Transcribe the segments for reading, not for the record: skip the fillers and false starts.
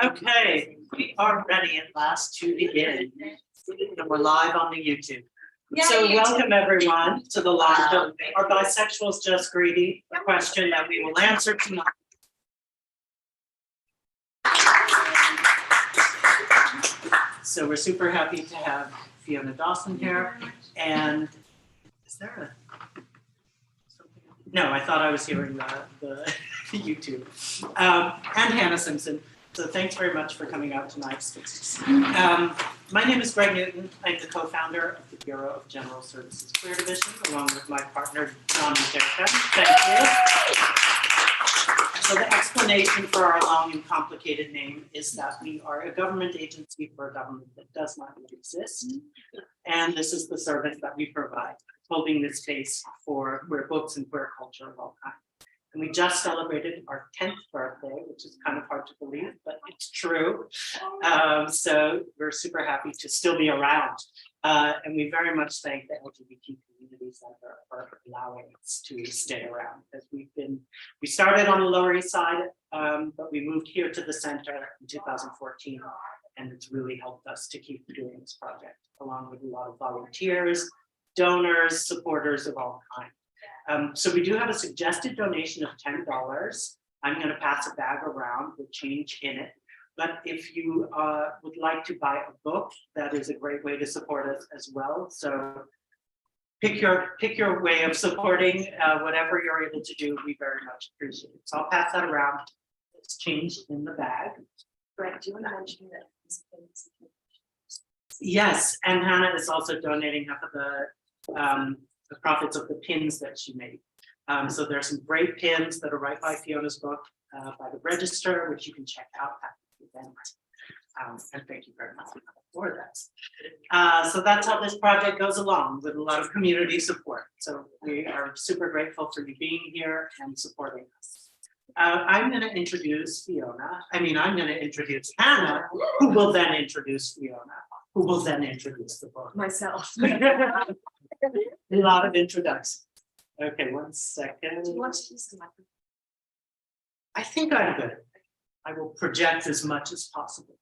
Okay, we are ready at last to begin. And we're live on the YouTube. So welcome everyone to the live of Are Bisexuals Just Greedy? A question that we will answer tonight. So we're super happy to have Fiona Dawson here. And is there a something? No, I thought I was hearing the YouTube. And Hannah Simpson. So thanks very much for coming out tonight. My name is Greg Newton. I'm the co-founder of the Bureau of General Services Queer Division, along with my partner, Debi Jackson. Thank you. So the explanation for our long and complicated name is that we are a government agency for a government that does not exist. And this is the service that we provide, holding this space for queer books and queer culture of all kinds. And we just celebrated our 10th birthday, which is kind of hard to believe, but it's true. So we're super happy to still be around. And we very much thank the LGBT community center for allowing us to stay around. Because we started on the Lower East Side, but we moved here to the center in 2014. And it's really helped us to keep doing this project, along with a lot of volunteers, donors, supporters of all kinds. So we do have a suggested donation of $10. I'm going to pass a bag around with change in it. But if you would like to buy a book, that is a great way to support us as well. So pick your way of supporting whatever you're able to do. We very much appreciate it. So I'll pass that around. It's change in the bag. Greg, do you want to mention that? Yes, and Hannah is also donating half of the profits of the pins that she made. So there's some great pins that are right by Fiona's book, by the register, which you can check out at the event. And thank you very much for that. So that's how this project goes along, with a lot of community support. So we are super grateful for you being here and supporting us. I'm going to introduce Fiona. I'm going to introduce Hannah, who will then introduce Fiona, who will then introduce the book. Myself. A lot of introductions. Okay, 1 second. Do you want to use the microphone? I think I'm good. I will project as much as possible.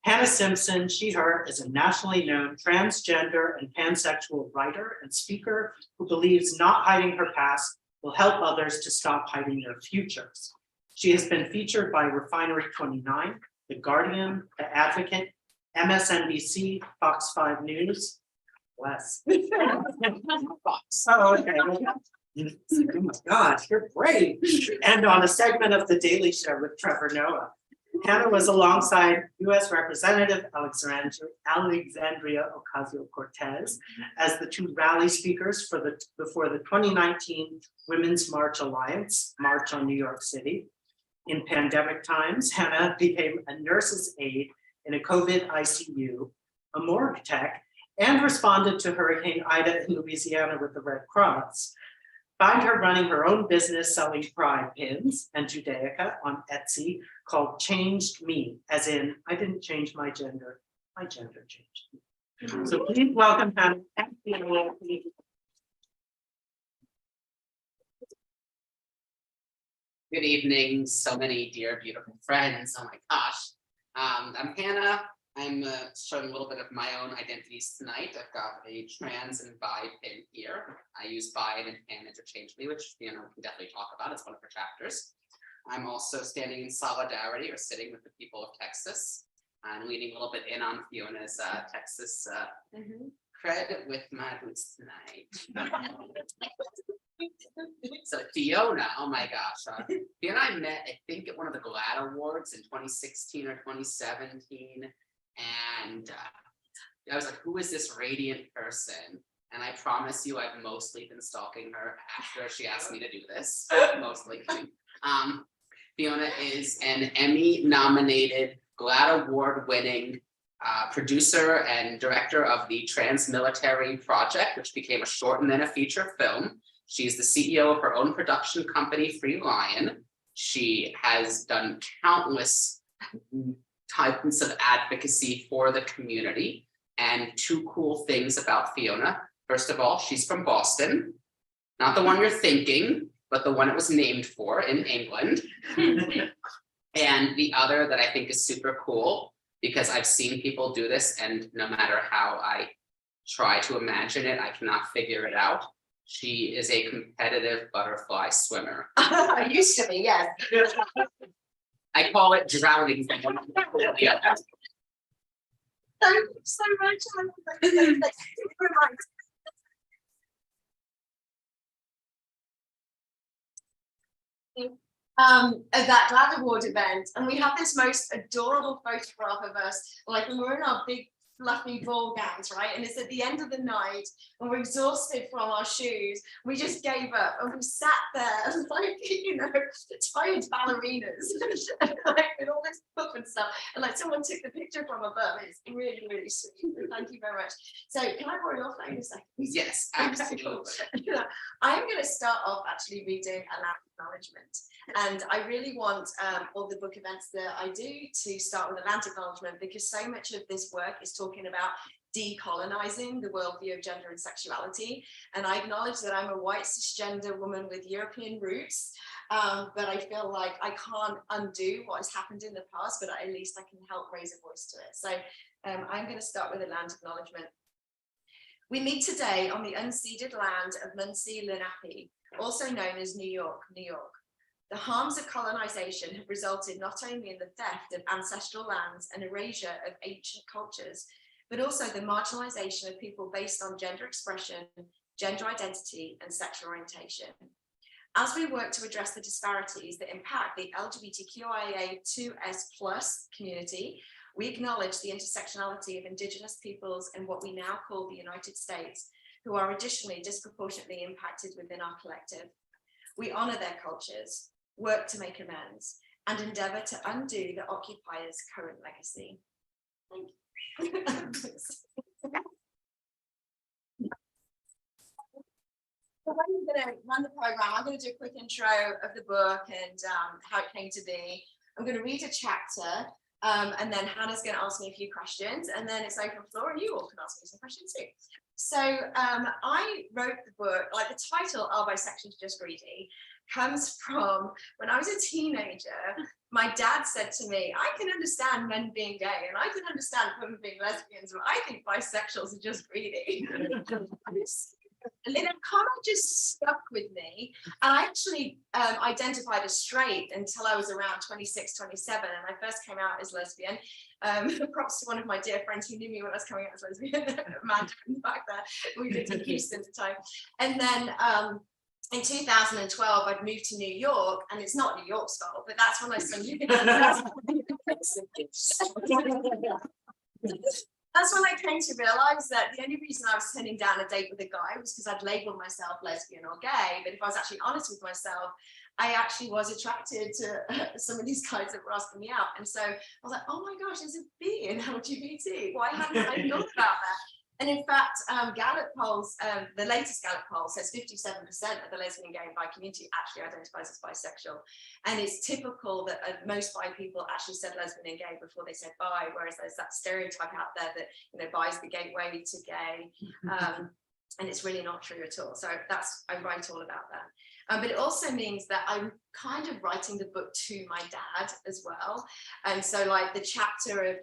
Hannah Simpson, she, her, is a nationally known transgender and pansexual writer and speaker who believes not hiding her past will help others to stop hiding their futures. She has been featured by Refinery 29, The Guardian, The Advocate, MSNBC, Fox 5 News. Bless. Oh, okay. Oh my God, you're brave. And on a segment of The Daily Show with Trevor Noah. Hannah was alongside U.S. Representative Alexandria Ocasio-Cortez as the two rally speakers before the 2019 Women's March Alliance, March on New York City. In pandemic times, Hannah became a nurse's aide in a COVID ICU, a morgue tech, and responded to Hurricane Ida in Louisiana with the Red Cross. Find her running her own business selling pride pins and Judaica on Etsy called Changed Me, as in, I didn't change my gender changed me. So please welcome Hannah. Good evening, so many dear, beautiful friends. Oh my gosh. I'm Hannah. I'm showing a little bit of my own identities tonight. I've got a trans and bi pin here. I use bi and pan interchangeably, which we can definitely talk about. It's one of her chapters. I'm also standing in solidarity or sitting with the people of Texas. I'm leaning a little bit in on Fiona's Texas cred with my boots tonight. So Fiona, oh my gosh. Fiona and I met, I think, at one of the GLAAD Awards in 2016 or 2017. And I was like, who is this radiant person? And I promise you, I've mostly been stalking her after she asked me to do this, mostly. Fiona is an Emmy-nominated, GLAAD Award-winning producer and director of the Trans Military Project, which became a short and then a feature film. She's the CEO of her own production company, Free Lion. She has done countless types of advocacy for the community. And two cool things about Fiona. First of all, she's from Boston, not the one you're thinking, but the one it was named for in England. And the other that I think is super cool, because I've seen people do this, and no matter how I try to imagine it, I cannot figure it out. She is a competitive butterfly swimmer. I used to be, yes. I call it drowning. Thank you so much. At that GLAAD award event, and we have this most adorable photograph of us, like when we're in our big fluffy ball gowns, right? And it's at the end of the night, and we're exhausted from our shoes. We just gave up, and we sat there like, you know, tired ballerinas, like with all this puff and stuff. And like someone took the picture from above. It's really, really sweet. Thank you very much. So can I borrow your phone a second? Yes, absolutely. I'm going to start off actually reading a loud acknowledgement. And I really want all the book events that I do to start with a land acknowledgement, because so much of this work is talking about decolonizing the worldview of gender and sexuality. And I acknowledge that I'm a white cisgender woman with European roots, but I feel like I can't undo what has happened in the past, but at least I can help raise a voice to it. So I'm going to start with a land acknowledgement. We meet today on the unceded land of Munsee Lenape, also known as New York, New York. The harms of colonization have resulted not only in the theft of ancestral lands and erasure of ancient cultures, but also the marginalization of people based on gender expression, gender identity, and sexual orientation. As we work to address the disparities that impact the LGBTQIA2S+ community, we acknowledge the intersectionality of Indigenous peoples in what we now call the United States, who are additionally disproportionately impacted within our collective. We honor their cultures, work to make amends, and endeavor to undo the occupiers' current legacy. Thank you. So I'm going to run the program. I'm going to do a quick intro of the book and how it came to be. I'm going to read a chapter, and then Hannah's going to ask me a few questions, and then it's open floor, and you all can ask me some questions too. So I wrote the book, like the title, Are Bisexuals Just Greedy, comes from when I was a teenager. My dad said to me, I can understand men being gay and I can understand women being lesbians, but I think bisexuals are just greedy. And then it kind of just stuck with me. And I actually identified as straight until I was around 26, 27. And I first came out as lesbian. Props to one of my dear friends who knew me when I was coming out as lesbian, Amanda, back there. We lived in Houston at the time. And then in 2012, I'd moved to New York, and it's not New York's fault, but that's when I That's when I came to realize that the only reason I was turning down a date with a guy was because I'd labeled myself lesbian or gay. But if I was actually honest with myself, I actually was attracted to some of these guys that were asking me out. And so I was like, oh my gosh, there's a B in LGBT. Why hadn't I thought about that? And in fact, Gallup polls, the latest Gallup poll says 57% of the lesbian, gay, and bi community actually identifies as bisexual. And it's typical that most bi people actually said lesbian and gay before they said bi, whereas there's that stereotype out there that, you know, bi is the gateway to gay. And it's really not true at all. So I write all about that. But it also means that I'm kind of writing the book to my dad as well. And so like the chapter 11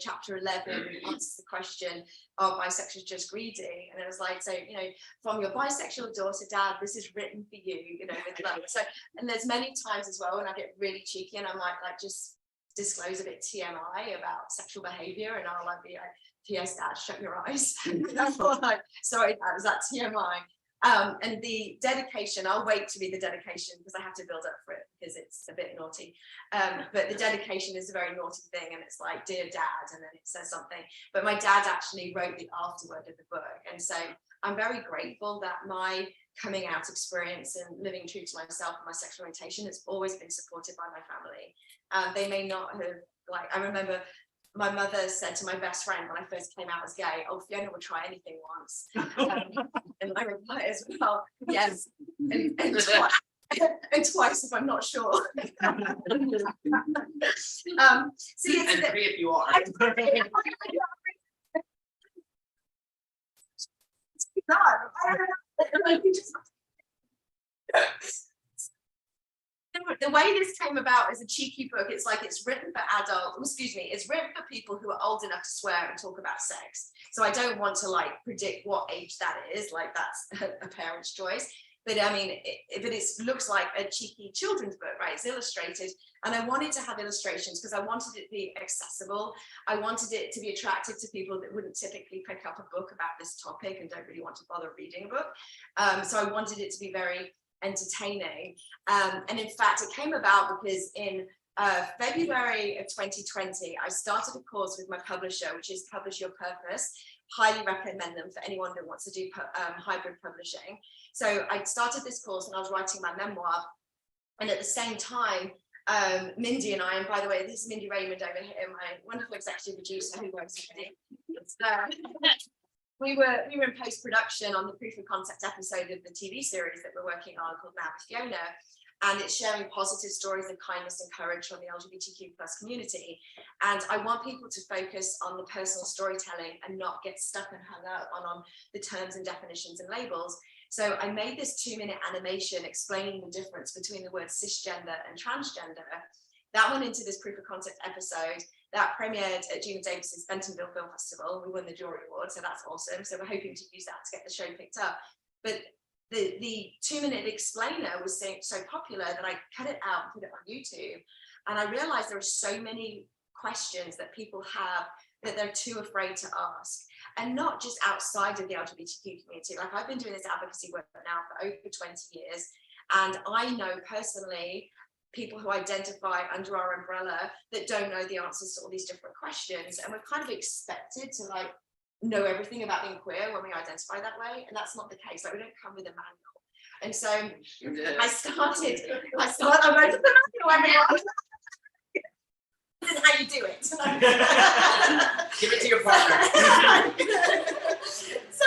answers the question, are bisexuals just greedy? And it was like, so, you know, from your bisexual daughter, Dad, this is written for you, you know, with love. So, and there's many times as well when I get really cheeky and I'm like just disclose a bit TMI about sexual behavior, and I'll like be like, P.S. Dad, shut your eyes. Like, sorry, Dad, is that TMI? And the dedication, I'll wait to read the dedication because I have to build up for it because it's a bit naughty. But the dedication is a very naughty thing, and it's like, dear Dad, and then it says something. But my dad actually wrote the afterword of the book. And so I'm very grateful that my coming out experience and living true to myself and my sexual orientation has always been supported by my family. They may not have, like, I remember my mother said to my best friend when I first came out as gay, oh, Fiona would try anything once. And I replied as well, yes, and twice if I'm not sure. So yes, And 3 if you are. the way this came about as a cheeky book, it's like it's written for adults, it's written for people who are old enough to swear and talk about sex. So I don't want to like predict what age that is, like that's a parent's choice. But I mean, it looks like a cheeky children's book, right? It's illustrated. And I wanted to have illustrations because I wanted it to be accessible. I wanted it to be attractive to people that wouldn't typically pick up a book about this topic and don't really want to bother reading a book. So I wanted it to be very entertaining. And in fact, it came about because in February of 2020, I started a course with my publisher, which is Publish Your Purpose. Highly recommend them for anyone that wants to do hybrid publishing. So I started this course and I was writing my memoir. And at the same time, Mindy and I, and by the way, this is Mindy Raymond over here, my wonderful executive producer who works with me. We were in post-production on the proof of concept episode of the TV series that we're working on called Now with Fiona. And it's sharing positive stories of kindness and courage from the LGBTQ+ community. And I want people to focus on the personal storytelling and not get stuck and hung up on the terms and definitions and labels. So I made this 2-minute animation explaining the difference between the words cisgender and transgender. That went into this proof of concept episode that premiered at Gina Davis's Bentonville Film Festival. We won the jury award, so that's awesome. So we're hoping to use that to get the show picked up. But the 2-minute explainer was so popular that I cut it out and put it on YouTube. And I realized there are so many questions that people have that they're too afraid to ask. And not just outside of the LGBTQ community. Like I've been doing this advocacy work now for over 20 years. And I know personally people who identify under our umbrella that don't know the answers to all these different questions. And we're kind of expected to like know everything about being queer when we identify that way. And that's not the case. Like we don't come with a manual. And so I wrote the manual. This is how you do it. Give it to your partner. So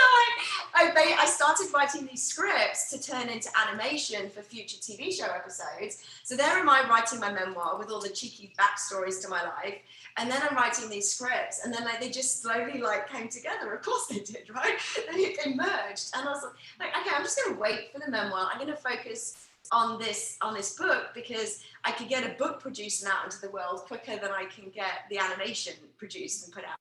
I started writing these scripts to turn into animation for future TV show episodes. So there am I writing my memoir with all the cheeky backstories to my life. And then I'm writing these scripts and then like they just slowly like came together. Of course they did, right? They merged. And I was like, okay, I'm just gonna wait for the memoir. I'm gonna focus on this book because I could get a book produced and out into the world quicker than I can get the animation produced and put out.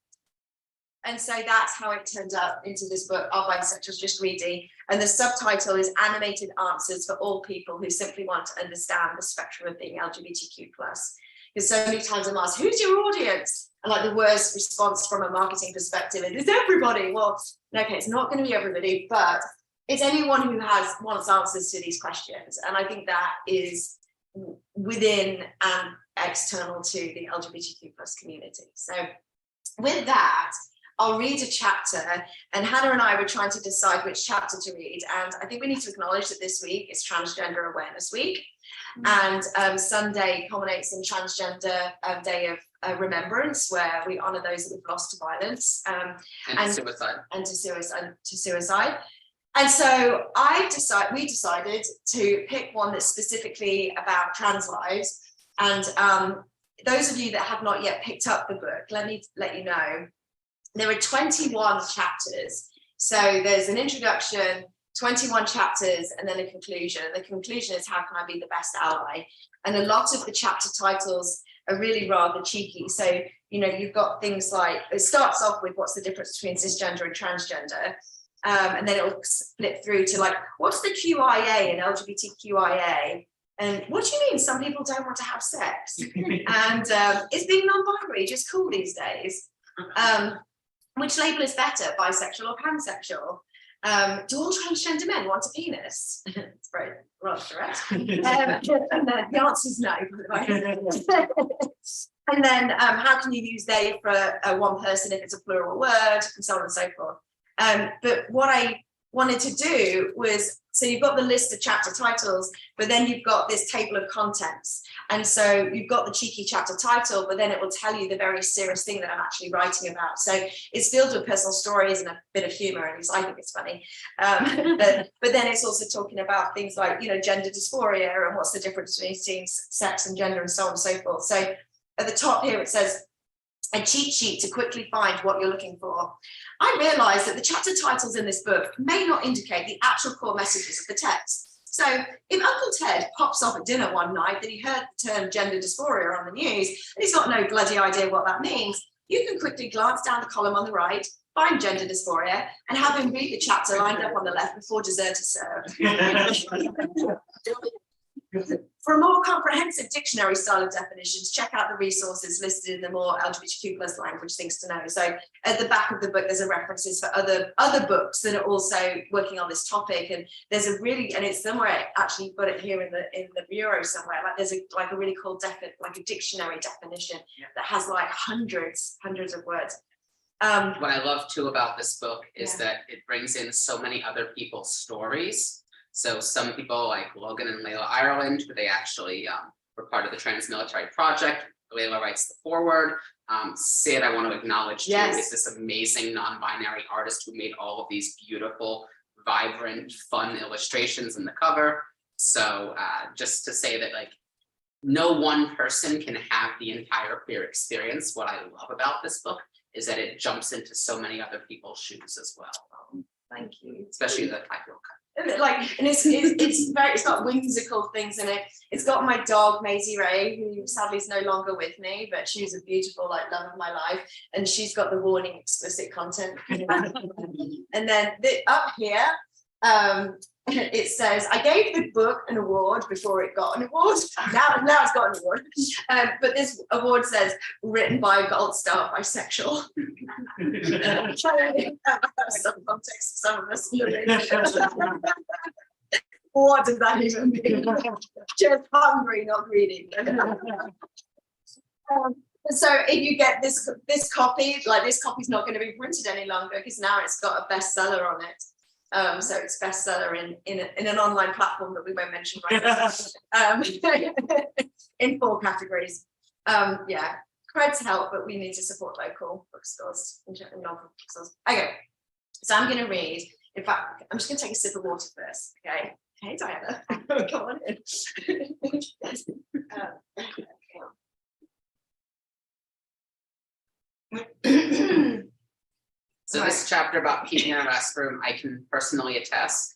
And so that's how it turned up into this book, Are Bisexuals Just Greedy? And the subtitle is Animated Answers for All People Who Simply Want to Understand the Spectrum of Being LGBTQ+. Because so many times I'm asked, who's your audience? And like the worst response from a marketing perspective is everybody. Well, okay, it's not going to be everybody, but it's anyone who wants answers to these questions. And I think that is within and external to the LGBTQ+ community. So with that, I'll read a chapter, and Hannah and I were trying to decide which chapter to read. And I think we need to acknowledge that this week is Transgender Awareness Week. And Sunday culminates in Transgender Day of Remembrance, where we honour those that we've lost to violence. And suicide. And to suicide. And so we decided to pick one that's specifically about trans lives. And those of you that have not yet picked up the book, let me let you know, there are 21 chapters. So there's an introduction, 21 chapters, and then a conclusion. The conclusion is how can I be the best ally? And a lot of the chapter titles are really rather cheeky. So, you know, you've got things like, it starts off with what's the difference between cisgender and transgender. And then it'll flip through to like, what's the QIA and LGBTQIA? And what do you mean some people don't want to have sex? And is being non-binary just cool these days? Which label is better, bisexual or pansexual? Do all transgender men want a penis? It's very rather direct. And the answer is no, by the way. And then how can you use they for one person if it's a plural word, and so on and so forth. But what I wanted to do was, so you've got the list of chapter titles, but then you've got this table of contents. And so you've got the cheeky chapter title, but then it will tell you the very serious thing that I'm actually writing about. So it's filled with personal stories and a bit of humor, at least I think it's funny. But then it's also talking about things like, you know, gender dysphoria and what's the difference between sex and gender and so on and so forth. So at the top here, it says, a cheat sheet to quickly find what you're looking for. I realized that the chapter titles in this book may not indicate the actual core messages of the text. So if Uncle Ted pops off at dinner one night that he heard the term gender dysphoria on the news, and he's got no bloody idea what that means, you can quickly glance down the column on the right, find gender dysphoria, and have him read the chapter lined up on the left before dessert is served. For a more comprehensive dictionary style of definitions, check out the resources listed in the more LGBTQ plus language things to know. So at the back of the book, there's a references for other books that are also working on this topic. And there's a really, and it's somewhere, I actually put it here in the bureau somewhere, like there's a really cool like a dictionary definition that has like hundreds of words. What I love too about this book is that it brings in so many other people's stories. So some people like Logan and Layla Ireland, who they actually were part of the Trans Military Project. Layla writes the foreword. Sid, I want to acknowledge too, is this amazing non-binary artist who made all of these beautiful, vibrant, fun illustrations in the cover. So just to say that like no one person can have the entire queer experience. What I love about this book is that it jumps into so many other people's shoes as well. Thank you. Especially the title. Like, and it's got whimsical things in it. It's got my dog Maisie Ray, who sadly is no longer with me, but she's a beautiful like love of my life, and she's got the warning explicit content. And then up here, it says, I gave the book an award before it got an award. Now it's got an award. But this award says, written by Gold Star Bisexual. Some context, some of us. What does that even mean? Just hungry, not greedy. So if you get this copy, like this copy's not going to be printed any longer because now it's got a bestseller on it. So it's bestseller in an online platform that we won't mention right now. In 4 categories. Yeah, creds help, but we need to support local bookstores and non-profit bookstores. Okay, so I'm going to read. In fact, I'm just going to take a sip of water first. Okay, hey Diana, come on in. So this chapter about peeing in a restroom, I can personally attest,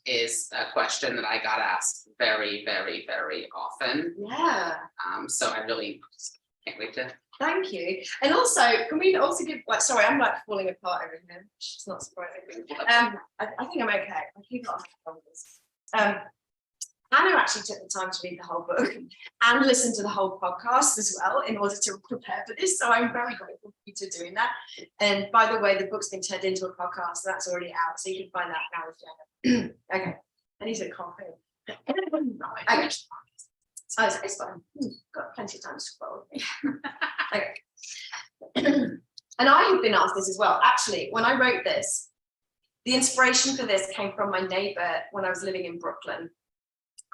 is a question that I got asked very, very, very often. Yeah. So I really can't wait to. Thank you. And also, can we also give, like, sorry, I'm like falling apart over here, which is not surprising. I think I'm okay. I keep on this. Hannah actually took the time to read the whole book and listen to the whole podcast as well in order to prepare for this. So I'm very grateful for you to doing that. And by the way, the book's been turned into a podcast, so that's already out. So you can find that now if you have. Okay. I need to cough in. Okay. Oh, it's fine. Got plenty of time to scroll. Okay. And I have been asked this as well. Actually, when I wrote this, the inspiration for this came from my neighbor when I was living in Brooklyn.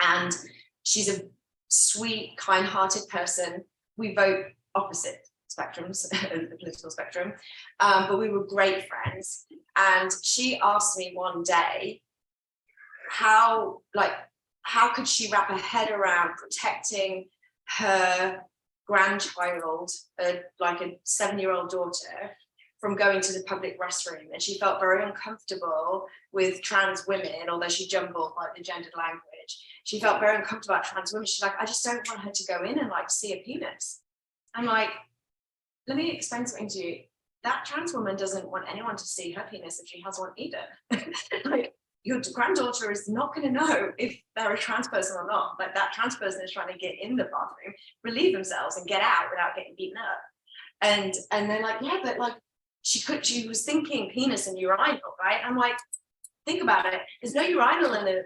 And she's a sweet, kind-hearted person. We vote opposite spectrums, the political spectrum, but we were great friends. And she asked me one day how could she wrap her head around protecting her grandchild, like a 7-year-old daughter, from going to the public restroom. And she felt very uncomfortable with trans women, although she jumbled like the gendered language. She felt very uncomfortable about trans women. She's like, I just don't want her to go in and like see a penis. I'm like, let me explain something to you. That trans woman doesn't want anyone to see her penis if she has one either. Like, your granddaughter is not going to know if they're a trans person or not. Like, that trans person is trying to get in the bathroom, relieve themselves and get out without getting beaten up. And they're like, yeah, but like she was thinking penis and urinal, right? I'm like, think about it. There's no urinal in the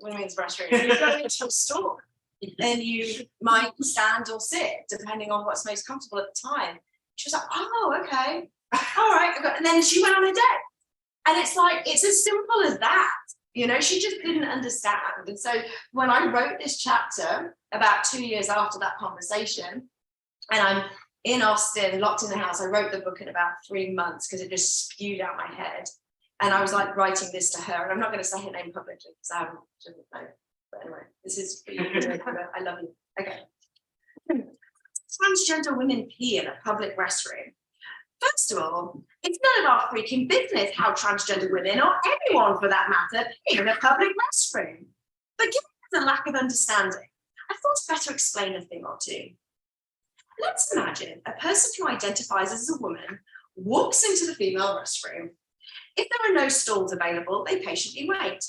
women's restroom. You go into a store and you might stand or sit depending on what's most comfortable at the time. She was like, oh, okay, all right. And then she went on a date. And it's like, it's as simple as that. You know, she just didn't understand. And so when I wrote this chapter about 2 years after that conversation, and I'm in Austin, locked in the house, I wrote the book in about 3 months because it just spewed out my head. And I was like writing this to her, and I'm not going to say her name publicly because I shouldn't know. But anyway, this is for you. I love you. Okay. Transgender women pee in a public restroom. First of all, it's none of our freaking business how transgender women, or anyone for that matter, pee in a public restroom. But given the lack of understanding, I thought I'd better explain a thing or two. Let's imagine a person who identifies as a woman walks into the female restroom. If there are no stalls available, they patiently wait.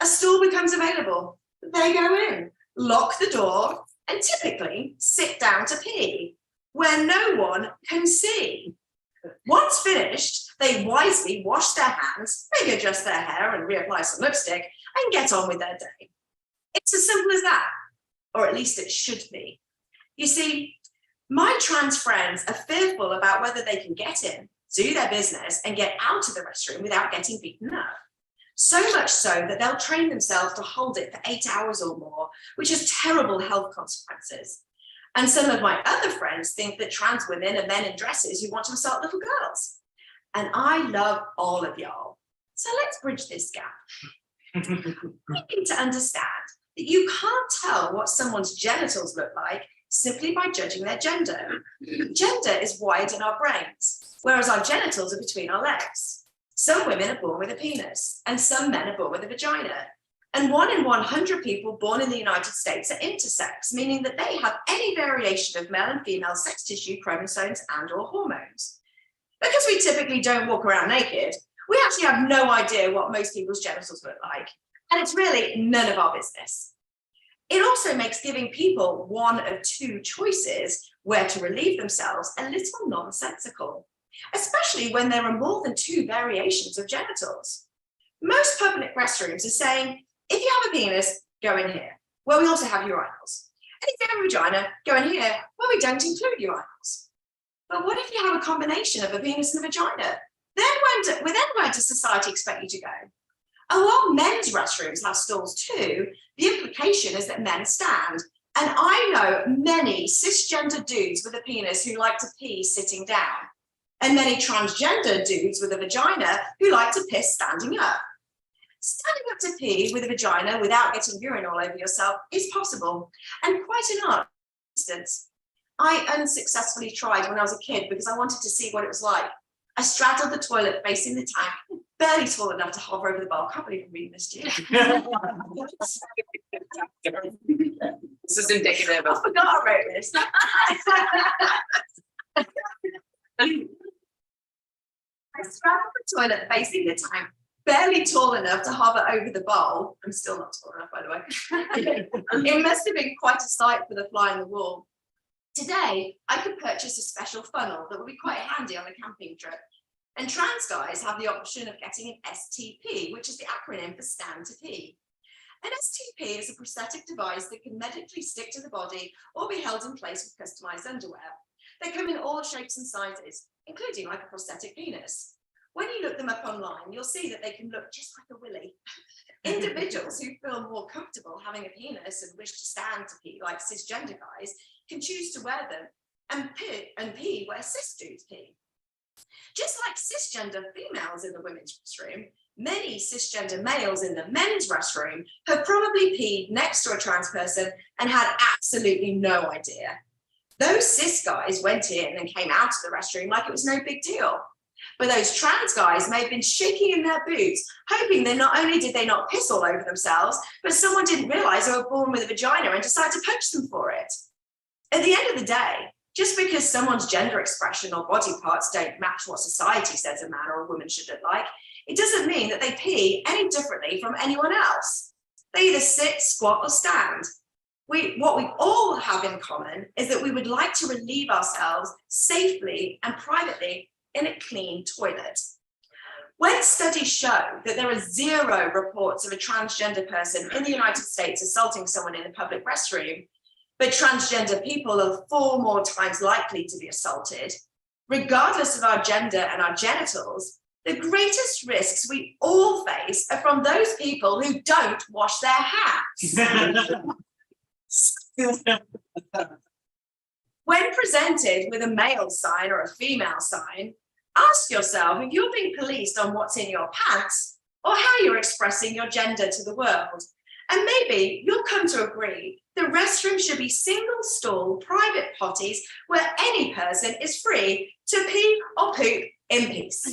A stall becomes available. They go in, lock the door, and typically sit down to pee, where no one can see. Once finished, they wisely wash their hands, maybe adjust their hair and reapply some lipstick, and get on with their day. It's as simple as that, or at least it should be. You see, my trans friends are fearful about whether they can get in, do their business, and get out of the restroom without getting beaten up. So much so that they'll train themselves to hold it for 8 hours or more, which has terrible health consequences. And some of my other friends think that trans women are men in dresses who want to assault little girls. And I love all of y'all. So let's bridge this gap. We need to understand that you can't tell what someone's genitals look like simply by judging their gender. Gender is wired in our brains, whereas our genitals are between our legs. Some women are born with a penis, and some men are born with a vagina. And 1 in 100 people born in the United States are intersex, meaning that they have any variation of male and female sex tissue, chromosomes, and/or hormones. Because we typically don't walk around naked, we actually have no idea what most people's genitals look like, and it's really none of our business. It also makes giving people one of 2 choices where to relieve themselves a little nonsensical, especially when there are more than 2 variations of genitals. Most public restrooms are saying, if you have a penis, go in here, where we also have urinals. And if you have a vagina, go in here, where we don't include urinals. But what if you have a combination of a penis and a vagina? Then where does society expect you to go? And while men's restrooms have stalls too, the implication is that men stand. And I know many cisgender dudes with a penis who like to pee sitting down, and many transgender dudes with a vagina who like to piss standing up. Standing up to pee with a vagina without getting urine all over yourself is possible, and quite an art. For instance, I unsuccessfully tried when I was a kid because I wanted to see what it was like. I straddled the toilet facing the tank, barely tall enough to hover over the bowl. I can't believe I'm reading this to you. This is indicative I of forgot I wrote this. I straddled the toilet facing the tank, barely tall enough to hover over the bowl. I'm still not tall enough, by the way. It must have been quite a sight for the fly in the wall. Today, I could purchase a special funnel that would be quite handy on a camping trip. And trans guys have the option of getting an STP, which is the acronym for stand to pee. An STP is a prosthetic device that can medically stick to the body or be held in place with customized underwear. They come in all shapes and sizes, including like a prosthetic penis. When you look them up online, you'll see that they can look just like a willy. Individuals who feel more comfortable having a penis and wish to stand to pee like cisgender guys can choose to wear them and pee where cis dudes pee. Just like cisgender females in the women's restroom, many cisgender males in the men's restroom have probably peed next to a trans person and had absolutely no idea. Those cis guys went in and came out of the restroom like it was no big deal. But those trans guys may have been shaking in their boots, hoping that not only did they not piss all over themselves, but someone didn't realize they were born with a vagina and decided to punch them for it. At the end of the day, just because someone's gender expression or body parts don't match what society says a man or a woman should look like, it doesn't mean that they pee any differently from anyone else. They either sit, squat, or stand. What we all have in common is that we would like to relieve ourselves safely and privately in a clean toilet. When studies show that there are 0 reports of a transgender person in the United States assaulting someone in a public restroom, but transgender people are 4 more times likely to be assaulted, regardless of our gender and our genitals, the greatest risks we all face are from those people who don't wash their hands. When presented with a male sign or a female sign, ask yourself if you're being policed on what's in your pants or how you're expressing your gender to the world. And maybe you'll come to agree the restroom should be single stall private potties where any person is free to pee or poop in peace.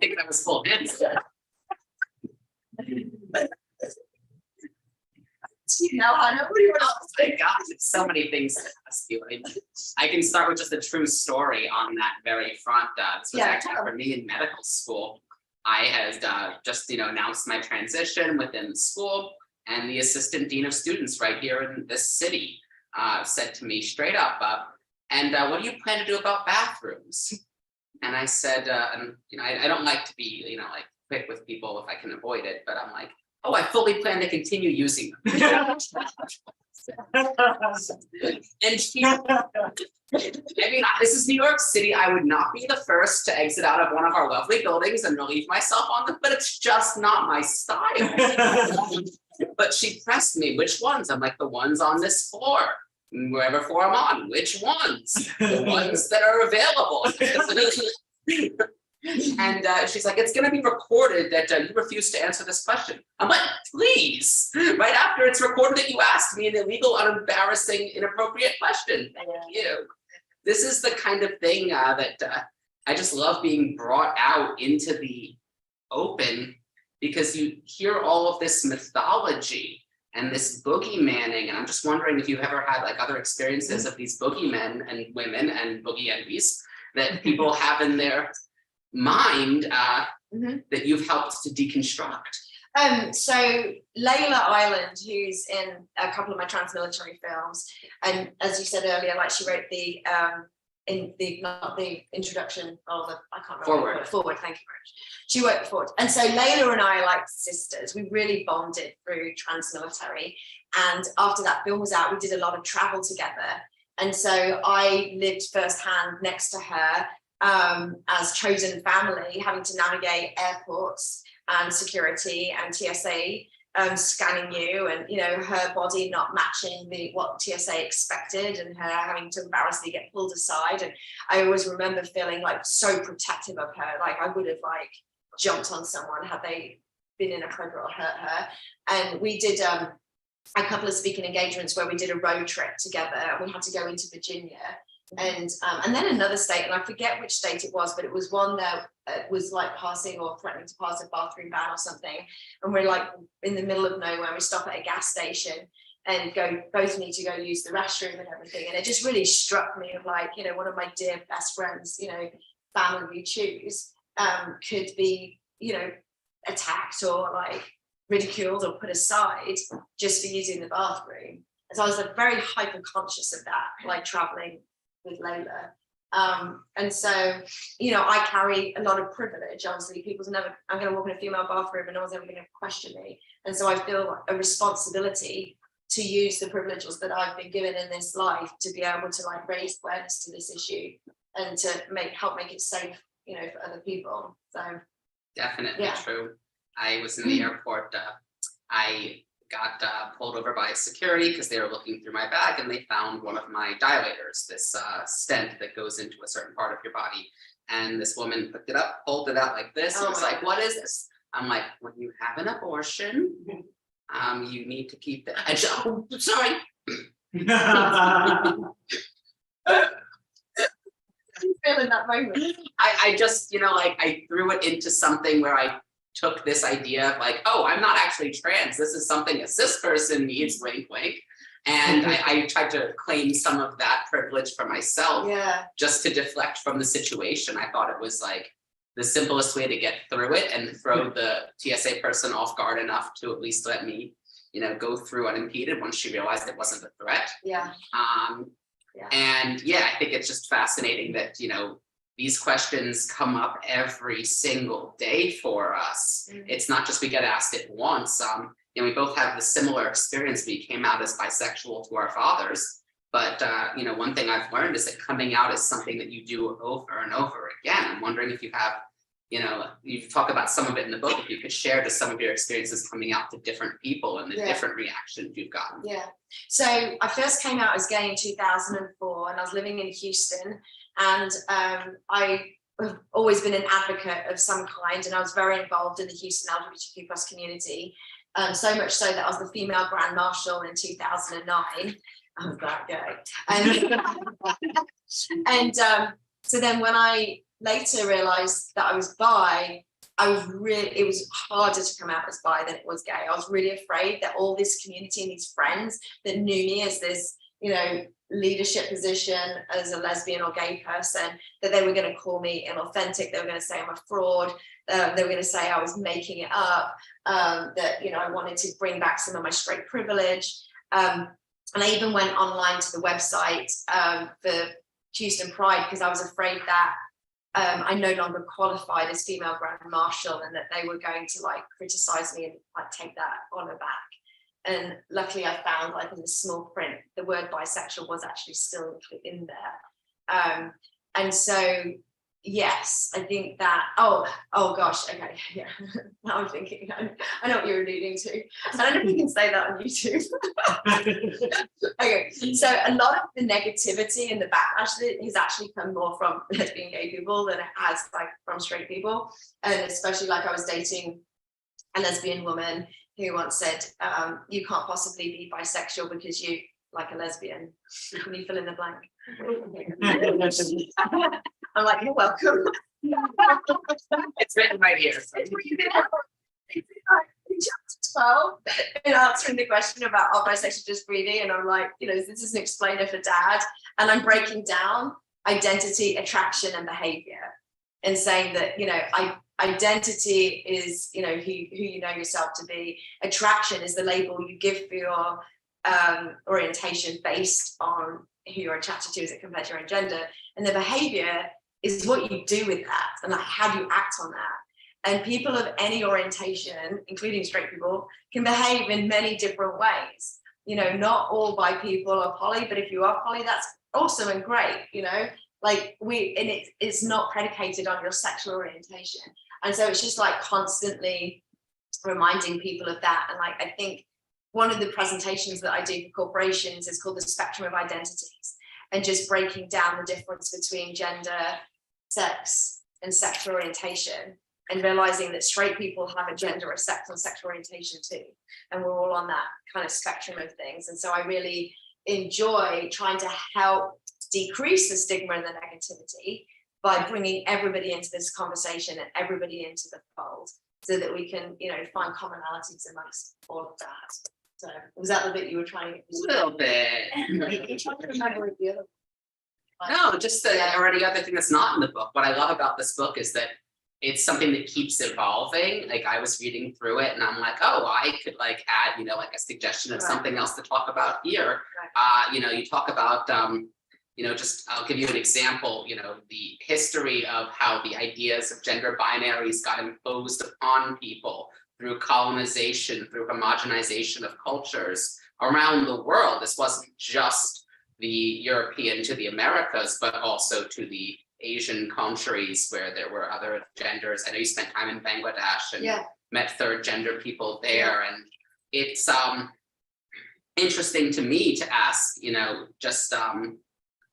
think that was full answer. Hannah, what do you want Oh my gosh, there's so many things to ask you. I can start with just a true story on that very front. This was Yeah, actually tell for me in medical school. I had just announced my transition within the school, and the assistant dean of students right here in this city said to me straight up, and what do you plan to do about bathrooms? And I said, I don't like to be, like quick with people if I can avoid it, but I'm like, oh, I fully plan to continue using them. And she, this is New York City. I would not be the first to exit out of one of our lovely buildings and relieve myself on them, but it's just not my style. But she pressed me, which ones? I'm like, the ones on this floor. Wherever floor I'm on, which ones? The ones that are available. And she's like, it's going to be recorded that you refuse to answer this question. I'm like, please, right after it's recorded that you asked me an illegal, unembarrassing, inappropriate question. Thank you. This is the kind of thing that I just love being brought out into the open, because you hear all of this mythology and this boogeymanning. And I'm just wondering if you've ever had like other experiences of these boogeymen and women and boogie envies that people have in their mind that you've helped to deconstruct. So Layla Ireland, who's in a couple of my trans-military films, and as you said earlier, like she wrote the not the introduction or the, I can't remember. Forward, thank you very much. She wrote the forward. And so Layla and I are like sisters. We really bonded through trans-military. And after that film was out, we did a lot of travel together. And so I lived firsthand next to her as chosen family, having to navigate airports and security and TSA scanning you, and her body not matching what TSA expected, and her having to embarrassingly get pulled aside. And I always remember feeling like so protective of her, like I would have like jumped on someone had they been inappropriate or hurt her. And we did a couple of speaking engagements where we did a road trip together. We had to go into Virginia and then another state, and I forget which state it was, but it was one that was like passing or threatening to pass a bathroom ban or something. And we're like in the middle of nowhere. We stop at a gas station and both need to go use the restroom and everything. And it just really struck me of like, one of my dear best friends, family we choose, could be, attacked or like ridiculed or put aside just for using the bathroom. And so I was like very hyper conscious of that, like traveling with Layla. And so, I carry a lot of privilege. Obviously, I'm going to walk in a female bathroom and no one's ever going to question me. And so I feel a responsibility to use the privileges that I've been given in this life to be able to like raise awareness to this issue and to help make it safe, for other people. So definitely true. I was in the airport. I got pulled over by security because they were looking through my bag, and they found one of my dilators, this stent that goes into a certain part of your body. And this woman picked it up, pulled it out like this, and was like, what is this? I'm like, when you have an abortion, you need to keep that. I just, oh, sorry. Feel in that moment. I just, I threw it into something where I took this idea of like, oh, I'm not actually trans. This is something a cis person needs, wink, wink. And I tried to claim some of that privilege for myself just to deflect from the situation. I thought it was like the simplest way to get through it and throw the TSA person off guard enough to at least let me, go through unimpeded once she realized it wasn't a threat. And I think it's just fascinating that, these questions come up every single day for us. It's not just we get asked it once. We both have the similar experience. We came out as bisexual to our fathers, but one thing I've learned is that coming out is something that you do over and over again. I'm wondering if you have, you talk about some of it in the book, if you could share just some of your experiences coming out to different people and the different reactions you've gotten. So I first came out as gay in 2004, and I was living in Houston. And I have always been an advocate of some kind, and I was very involved in the Houston LGBTQ plus community, so much so that I was the female Grand Marshal in 2009. I was that gay. And so then when I later realised that I was bi, it was harder to come out as bi than it was gay. I was really afraid that all this community and these friends that knew me as this, you know, leadership position as a lesbian or gay person, that they were going to call me inauthentic. They were going to say I'm a fraud. They were going to say I was making it up, that, you know, I wanted to bring back some of my straight privilege. And I even went online to the website for Houston Pride because I was afraid that I no longer qualified as female Grand Marshal and that they were going to like criticize me and like take that honor back. And luckily I found, like, in the small print, the word bisexual was actually still in there. And so, yes, I think that, oh gosh, okay, yeah. Now I'm thinking, I know what you're alluding to. I don't know if you can say that on YouTube. Okay, so a lot of the negativity and the backlash has actually come more from lesbian gay people than it has like from straight people. And especially, like, I was dating a lesbian woman who once said, you can't possibly be bisexual because you like a lesbian. Can you fill in the blank? I'm like, you're welcome. It's written right here. So. Chapter 12, in answering the question about are bisexual just greedy, and I'm like, you know, this is an explainer for dad, and I'm breaking down identity, attraction, and behavior, and saying that, you know, identity is, you know, who you know yourself to be. Attraction is the label you give for your orientation based on who you're attracted to as it compared to your own gender, and the behavior is what you do with that and like how do you act on that. And people of any orientation, including straight people, can behave in many different ways. You know, not all bi people are poly, but if you are poly, that's awesome and great, you know, like it's not predicated on your sexual orientation. And so it's just like constantly reminding people of that. And like, I think one of the presentations that I do for corporations is called the spectrum of identities, and just breaking down the difference between gender, sex, and sexual orientation, and realizing that straight people have a gender, a sex, and sexual orientation too. And we're all on that kind of spectrum of things. And so I really enjoy trying to help decrease the stigma and the negativity by bringing everybody into this conversation and everybody into the fold, so that we can, you know, find commonalities amongst all of that. So was that the bit you were trying to get? A little bit. You're trying to remember the other. No, just or the other thing that's not in the book. What I love about this book is that it's something that keeps evolving. Like, I was reading through it and I'm like, oh, I could like add, you know, like a suggestion of something else to talk about here. You know, you talk about, you know, just, I'll give you an example, you know, the history of how the ideas of gender binaries got imposed upon people through colonization, through homogenization of cultures around the world. This wasn't just the European to the Americas, but also to the Asian countries where there were other genders. I know you spent time in Bangladesh and met third gender people there. And it's interesting to me to ask, you know, just a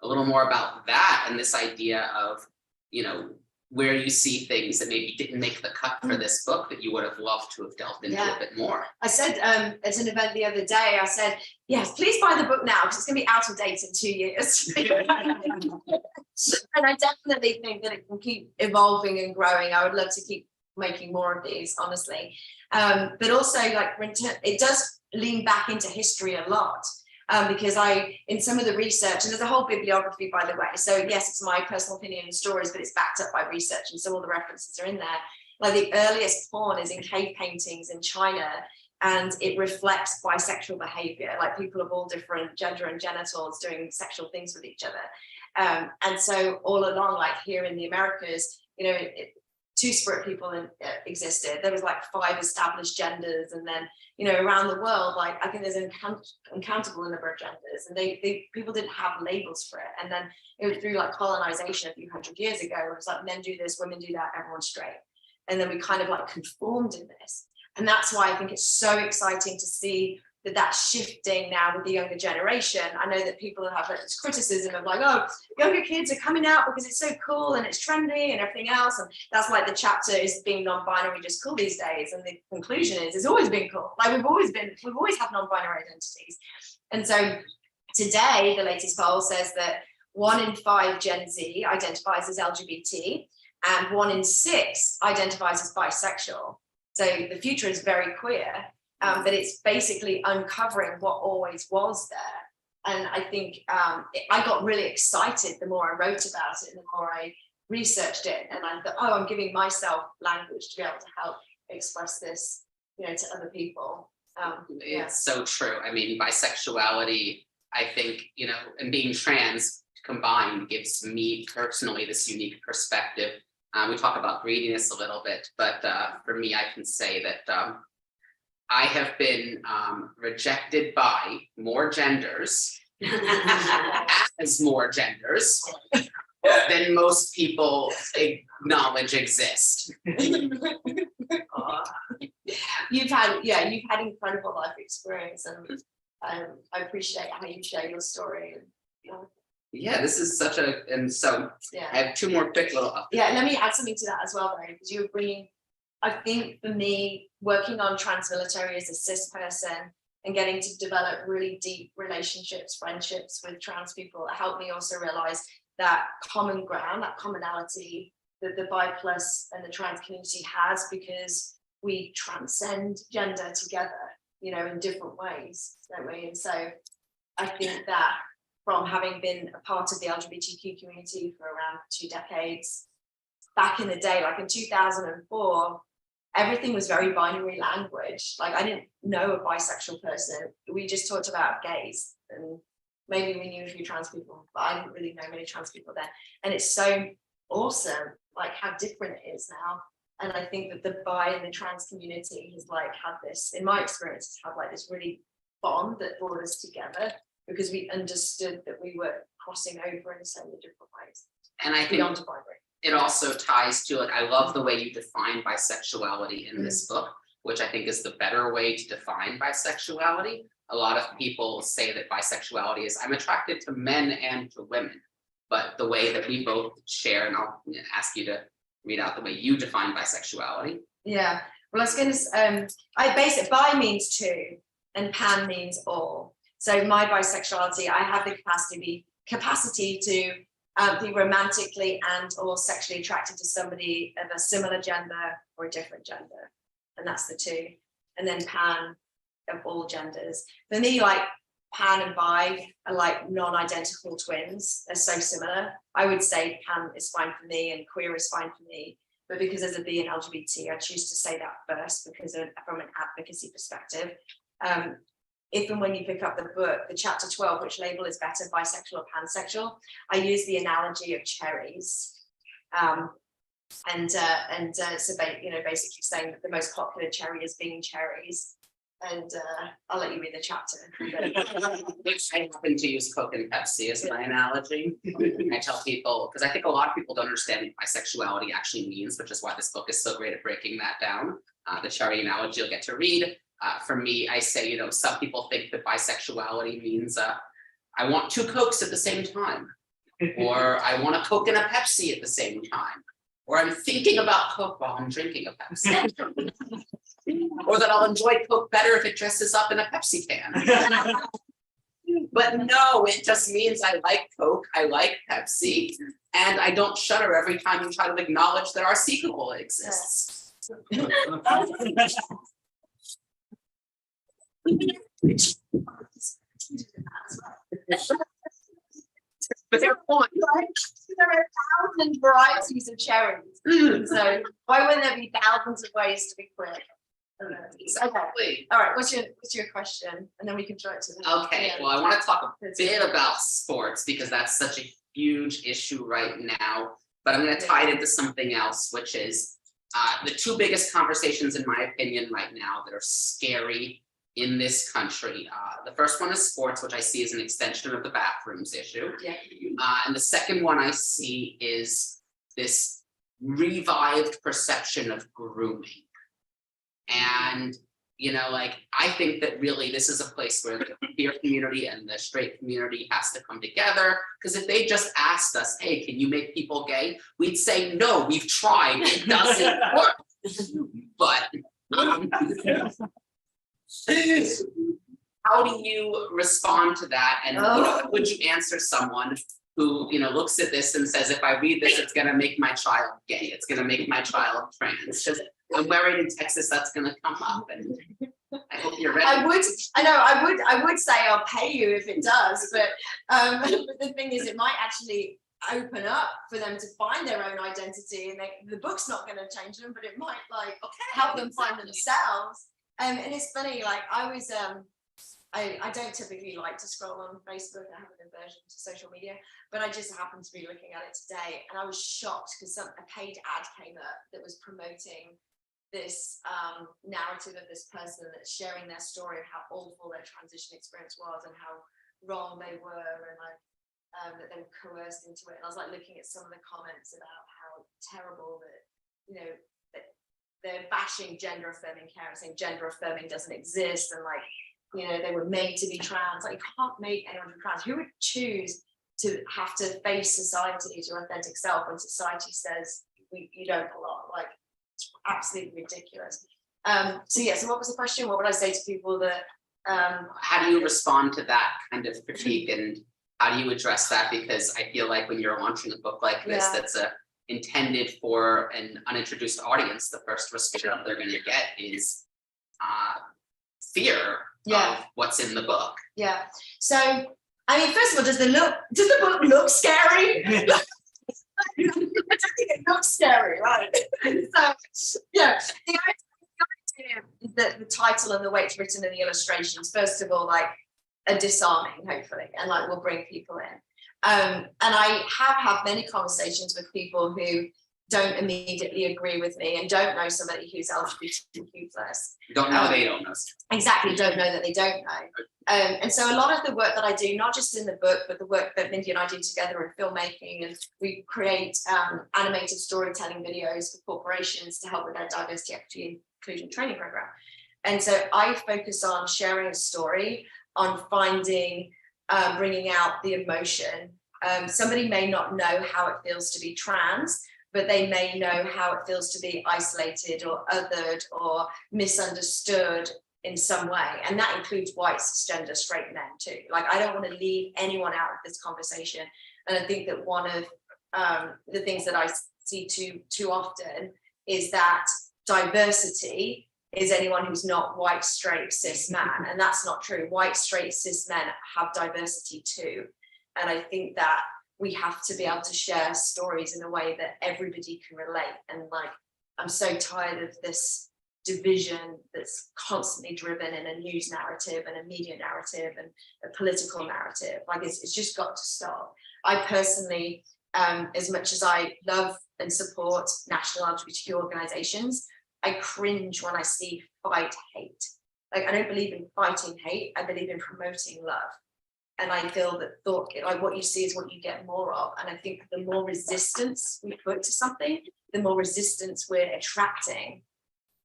little more about that and this idea of, you know, where you see things that maybe didn't make the cut for this book that you would have loved to have delved into a bit more. I said at an event the other day, I said, yes, please buy the book now because it's going to be out of date in 2 years. And I definitely think that it can keep evolving and growing. I would love to keep making more of these, honestly. But also, like, it does lean back into history a lot. Because in some of the research, and there's a whole bibliography, by the way. So yes, it's my personal opinion and stories, but it's backed up by research. And so all the references are in there. Like, the earliest porn is in cave paintings in China, and it reflects bisexual behavior, like people of all different gender and genitals doing sexual things with each other. And so all along, like here in the Americas, you know, two-spirit people existed. There was like 5 established genders, and then, you know, around the world, like I think there's an uncountable number of genders, and people didn't have labels for it. And then it was through like colonization a few hundred years ago, it was like men do this, women do that, everyone's straight. And then we kind of like conformed in this. And that's why I think it's so exciting to see that that's shifting now with the younger generation. I know that people have like this criticism of like, oh, younger kids are coming out because it's so cool and it's trendy and everything else. And that's like the chapter is being non-binary just cool these days. And the conclusion is it's always been cool. Like we've always had non-binary identities. And so today, the latest poll says that 1 in 5 Gen Z identifies as LGBT. and 1 in 6 identifies as bisexual. So the future is very queer, but it's basically uncovering what always was there. And I think I got really excited the more I wrote about it and the more I researched it. And I thought, oh, I'm giving myself language to be able to help express this, to other people. It's so true. I mean, bisexuality, I think, and being trans combined gives me personally this unique perspective. We talk about greediness a little bit, but for me, I can say that I have been rejected by more genders as more genders than most people acknowledge exist. You've had incredible life experience, and I appreciate how you share your story. Yeah, this is such and so Yeah. I have 2 more quick little updates. Yeah, let me add something to that as well, though, because you were bringing, I think for me, working on transmilitary as a cis person and getting to develop really deep relationships, friendships with trans people, helped me also realize that common ground, that commonality that the bi plus and the trans community has, because we transcend gender together, in different ways, don't we? And so I think that from having been a part of the LGBTQ community for around 2 decades, back in the day, like in 2004, everything was very binary language. Like I didn't know a bisexual person. We just talked about gays, and maybe we knew a few trans people, but I didn't really know many trans people then. And it's so awesome, like how different it is now. And I think that the bi and the trans community has had this, in my experience, had this really bond that brought us together, because we understood that we were crossing over in so many different ways. And I think it also ties to it. I love the way you define bisexuality in this book, which I think is the better way to define bisexuality. A lot of people say that bisexuality is I'm attracted to men and to women, but the way that we both share, and I'll ask you to read out the way you define bisexuality. Yeah, well, I was going to, I base it, bi means 2 and pan means all. So my bisexuality, I have the capacity to be romantically and or sexually attracted to somebody of a similar gender or a different gender. And that's the 2. And then pan of all genders. For me, pan and bi are non-identical twins. They're so similar. I would say pan is fine for me and queer is fine for me. But because as a B and LGBT, I choose to say that first because from an advocacy perspective. If and when you pick up the book, the chapter 12, which label is better, bisexual or pansexual, I use the analogy of cherries. So basically saying that the most popular cherry is being cherries. And I'll let you read the chapter. I happen to use Coke and Pepsi as my analogy. I tell people, because I think a lot of people don't understand what bisexuality actually means, which is why this book is so great at breaking that down. The cherry analogy you'll get to read. For me, I say, some people think that bisexuality means I want 2 Cokes at the same time, or I want a Coke and a Pepsi at the same time, or I'm thinking about Coke while I'm drinking a Pepsi, or that I'll enjoy Coke better if it dresses up in a Pepsi can. But no, it just means I like Coke, I like Pepsi, and I don't shudder every time you try to acknowledge that our sequel exists. But they're fun. There are 1,000 varieties of cherries. So why wouldn't there be thousands of ways to be queer? Exactly. All right, what's your question? And then we can try it to the Okay, well, I want to talk a bit about sports because that's such a huge issue right now. But I'm going to tie it into something else, which is the 2 biggest conversations, in my opinion, right now that are scary in this country. The first one is sports, which I see as an extension of the bathrooms issue. Yeah. And the second one I see is this revived perception of grooming. And, I think that really this is a place where the queer community and the straight community has to come together. Because if they just asked us, hey, can you make people gay? We'd say, no, we've tried, it doesn't work. But how do you respond to that? And would you answer someone who, looks at this and says, if I read this, it's gonna make my child gay, it's gonna make my child trans. Just, I'm worried in Texas that's gonna come up, and I hope you're ready. I would say I'll pay you if it does, but the thing is, it might actually open up for them to find their own identity, and the book's not going to change them, but it might help them find themselves. And it's funny, I don't typically like to scroll on Facebook. I have an aversion to social media, but I just happened to be looking at it today, and I was shocked because a paid ad came up that was promoting this narrative of this person that's sharing their story of how awful their transition experience was and how wrong they were, and that they were coerced into it. And I was looking at some of the comments about how terrible that, that they're bashing gender affirming care and saying gender affirming doesn't exist, and they were made to be trans. You can't make anyone be trans. Who would choose to have to face society as your authentic self when society says you don't belong? It's absolutely ridiculous. So what was the question? What would I say to people that how do you respond to that kind of critique, and how do you address that? Because I feel like when you're launching a book like this, that's intended for an unintroduced audience, the first response they're going to get is fear of what's in the book. Yeah. So, first of all, does the book look scary? I don't think it looks scary, right? So, the idea that the title and the way it's written and the illustrations, first of all, are disarming, hopefully, and will bring people in. And I have had many conversations with people who don't immediately agree with me and don't know somebody who's LGBTQ plus. Don't know they don't know. Exactly, don't know that they don't know. And so a lot of the work that I do, not just in the book, but the work that Mindy and I do together in filmmaking, and we create animated storytelling videos for corporations to help with their diversity, equity, inclusion training program. And so I focus on sharing a story, on finding, bringing out the emotion. Somebody may not know how it feels to be trans, but they may know how it feels to be isolated or othered or misunderstood in some way. And that includes white, cisgender, straight men too. I don't want to leave anyone out of this conversation. And I think that one of the things that I see too often is that diversity is anyone who's not white, straight, cis man. And that's not true. White, straight, cis men have diversity too. And I think that we have to be able to share stories in a way that everybody can relate. And I'm so tired of this division that's constantly driven in a news narrative and a media narrative and a political narrative. It's just got to stop. I personally, as much as I love and support national LGBTQ organizations, I cringe when I see fight hate. I don't believe in fighting hate. I believe in promoting love. And I feel that what you see is what you get more of. And I think the more resistance we put to something, the more resistance we're attracting.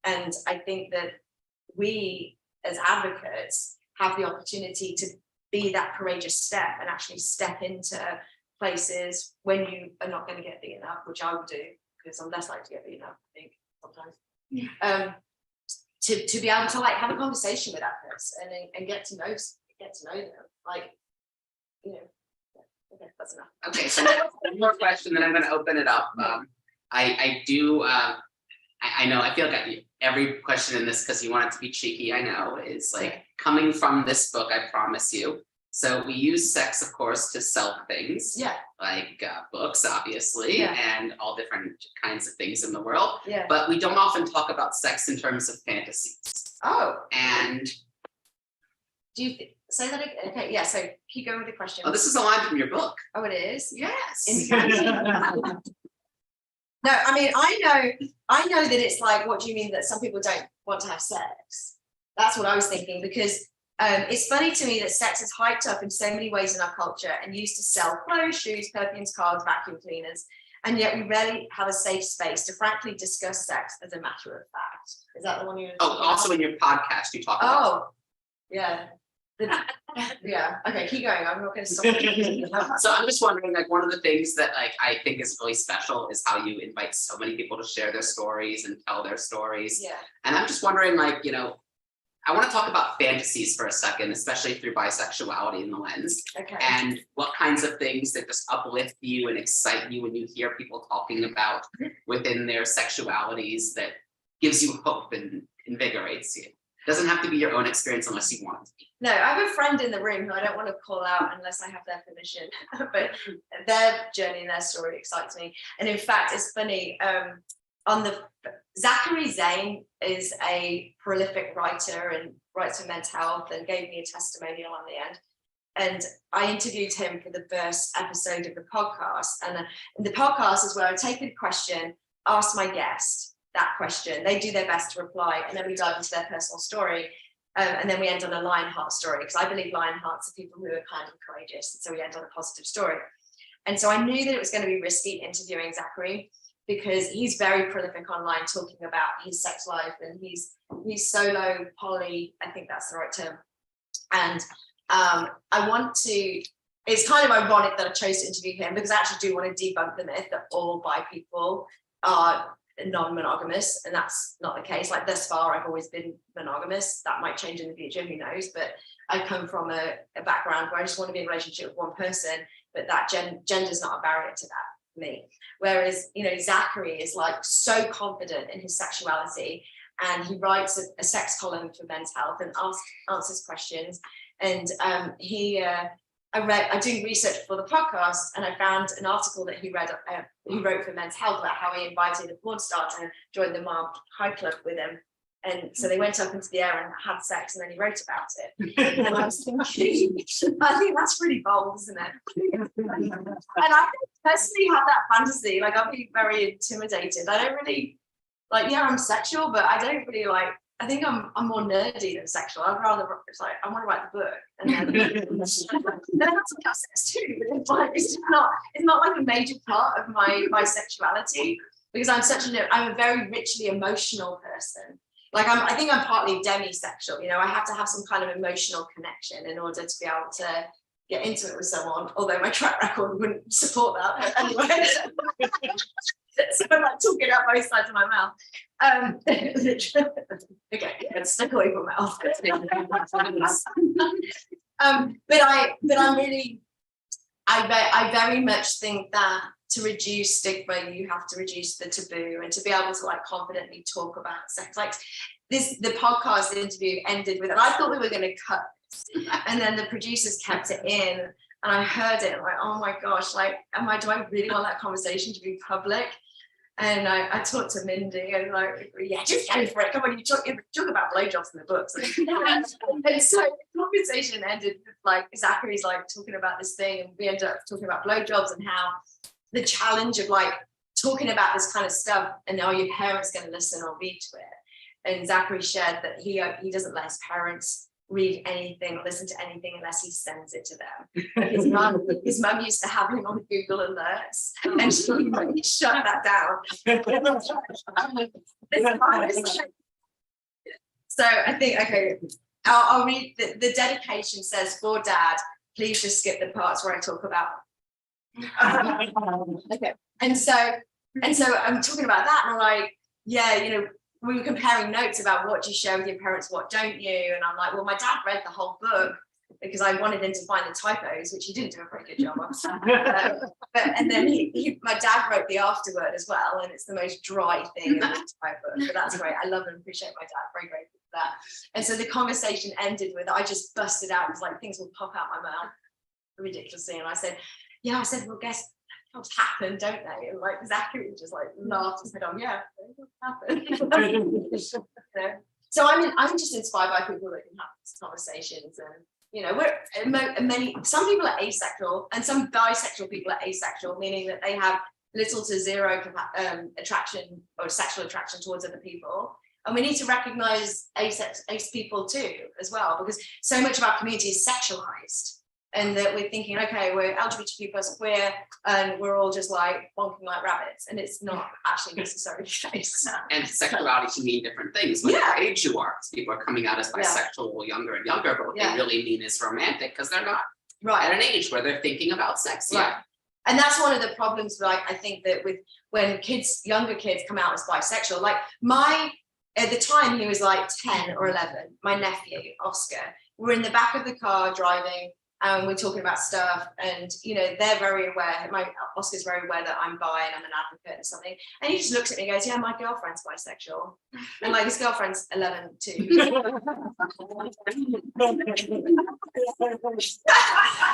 And I think that we as advocates have the opportunity to be that courageous step and actually step into places when you are not going to get beaten up, which I will do because I'm less likely to get beaten up, I think, sometimes. To be able to have a conversation with that person and get to know them. Okay, that's enough. Okay, so one more question, then I'm going to open it up. I know, I feel like every question in this, because you want it to be cheeky, I know, is coming from this book, I promise you. So we use sex, of course, to sell things, books, obviously, and all different kinds of things in the world. Yeah. But we don't often talk about sex in terms of fantasies. Oh. And do you say that again? Okay, yeah, so keep going with the question. Oh, this is a line from your book. Oh, it is? Yes. No, I know that it's what do you mean that some people don't want to have sex? That's what I was thinking, because it's funny to me that sex is hyped up in so many ways in our culture and used to sell clothes, shoes, perfumes, cars, vacuum cleaners, and yet we rarely have a safe space to frankly discuss sex as a matter of fact. Is that the one you're Oh, also in your podcast you talk about. Oh, yeah. Yeah, okay, keep going. I'm not going to stop. So I'm just wondering, one of the things that I think is really special is how you invite so many people to share their stories and tell their stories. Yeah. And I'm just wondering, I want to talk about fantasies for a second, especially through bisexuality in the lens, Okay. and what kinds of things that just uplift you and excite you when you hear people talking about within their sexualities that gives you hope and invigorates you. Doesn't have to be your own experience unless you want it to be. No, I have a friend in the room who I don't want to call out unless I have their permission, but their journey and their story excites me. And in fact, it's funny, Zachary Zane is a prolific writer and writes for mental health and gave me a testimonial on the end. And I interviewed him for the first episode of the podcast. And the podcast is where I take a question, ask my guest that question. They do their best to reply, and then we dive into their personal story. And then we end on a Lionheart story, because I believe Lionhearts are people who are kind and courageous. So we end on a positive story. And so I knew that it was going to be risky interviewing Zachary, because he's very prolific online talking about his sex life, and he's solo, poly, I think that's the right term. And it's kind of ironic that I chose to interview him, because I actually do want to debunk the myth that all bi people are non-monogamous, and that's not the case. Like, thus far I've always been monogamous. That might change in the future, who knows, but I come from a background where I just want to be in a relationship with one person, but that gender's not a barrier to that for me. Whereas, you know, Zachary is like so confident in his sexuality, and he writes a sex column for Men's Health and answers questions. And I do research for the podcast, and I found an article that he wrote for Men's Health about how he invited a porn star to join the Mom High Club with him. And so they went up into the air and had sex, and then he wrote about it. And I was thinking, I think that's pretty bold, isn't it? And I personally have that fantasy. Like, I'll be very intimidated. I don't really, like, yeah, I'm sexual, but I don't really like, I think I'm more nerdy than sexual. I'd rather, it's like, I want to write the book, and then that's about sex too. But it's like, it's not like a major part of my sexuality, because I'm a very richly emotional person. Like, I think I'm partly demisexual. You know, I have to have some kind of emotional connection in order to be able to get intimate with someone, although my track record wouldn't support that. But anyway, so I'm like talking out both sides of my mouth. Okay, let's stick away from mouth. I very much think that to reduce stigma, you have to reduce the taboo, and to be able to like confidently talk about sex. Like the podcast interview ended with, and I thought we were going to cut this, and then the producers kept it in, and I heard it. I'm like, oh my gosh, like, do I really want that conversation to be public? And I talked to Mindy, and like, yeah, just go for it. Come on, you talk about blowjobs in the books. And so the conversation ended with like Zachary's like talking about this thing, and we ended up talking about blowjobs and how the challenge of like talking about this kind of stuff, and are your parents going to listen or read to it? And Zachary shared that he doesn't let his parents read anything or listen to anything unless he sends it to them. His mum used to have him on Google Alerts, and he shut that down. So I think, okay, I'll read the dedication says, "For Dad, please just skip the parts where I talk about." Okay, and so I'm talking about that, and I'm like, yeah, you know, we were comparing notes about what do you share with your parents, what don't you? And I'm like, well, my dad read the whole book because I wanted him to find the typos, which he didn't do a very good job of. And then my dad wrote the afterword as well, and it's the most dry thing in the entire book. But that's great. I love and appreciate my dad. Very grateful for that. And so the conversation ended with, I just busted out, because like things will pop out my mouth ridiculously, and I said, well, guess jobs happen, don't they? And like Zachary just like laughed and said, oh yeah, happen. You know? So I'm just inspired by people that can have these conversations, and you know, some people are asexual, and some bisexual people are asexual, meaning that they have little to zero attraction or sexual attraction towards other people. And we need to recognize ace people too, as well, because so much of our community is sexualized. And that we're thinking, okay, we're LGBTQ plus queer, and we're all just like bonking like rabbits, and it's not actually necessarily the case. And sexuality can mean different things. What age you are, because people are coming out as bisexual younger and younger, but what they really mean is romantic, because they're not at an age where they're thinking about sex yet. And that's one of the problems, like I think that with when younger kids come out as bisexual, like my at the time he was like 10 or 11, my nephew, Oscar, we're in the back of the car driving and we're talking about stuff, and you know, they're very aware, Oscar's very aware that I'm bi and I'm an advocate and something, and he just looks at me and goes, yeah, my girlfriend's bisexual. And like his girlfriend's 11 too. I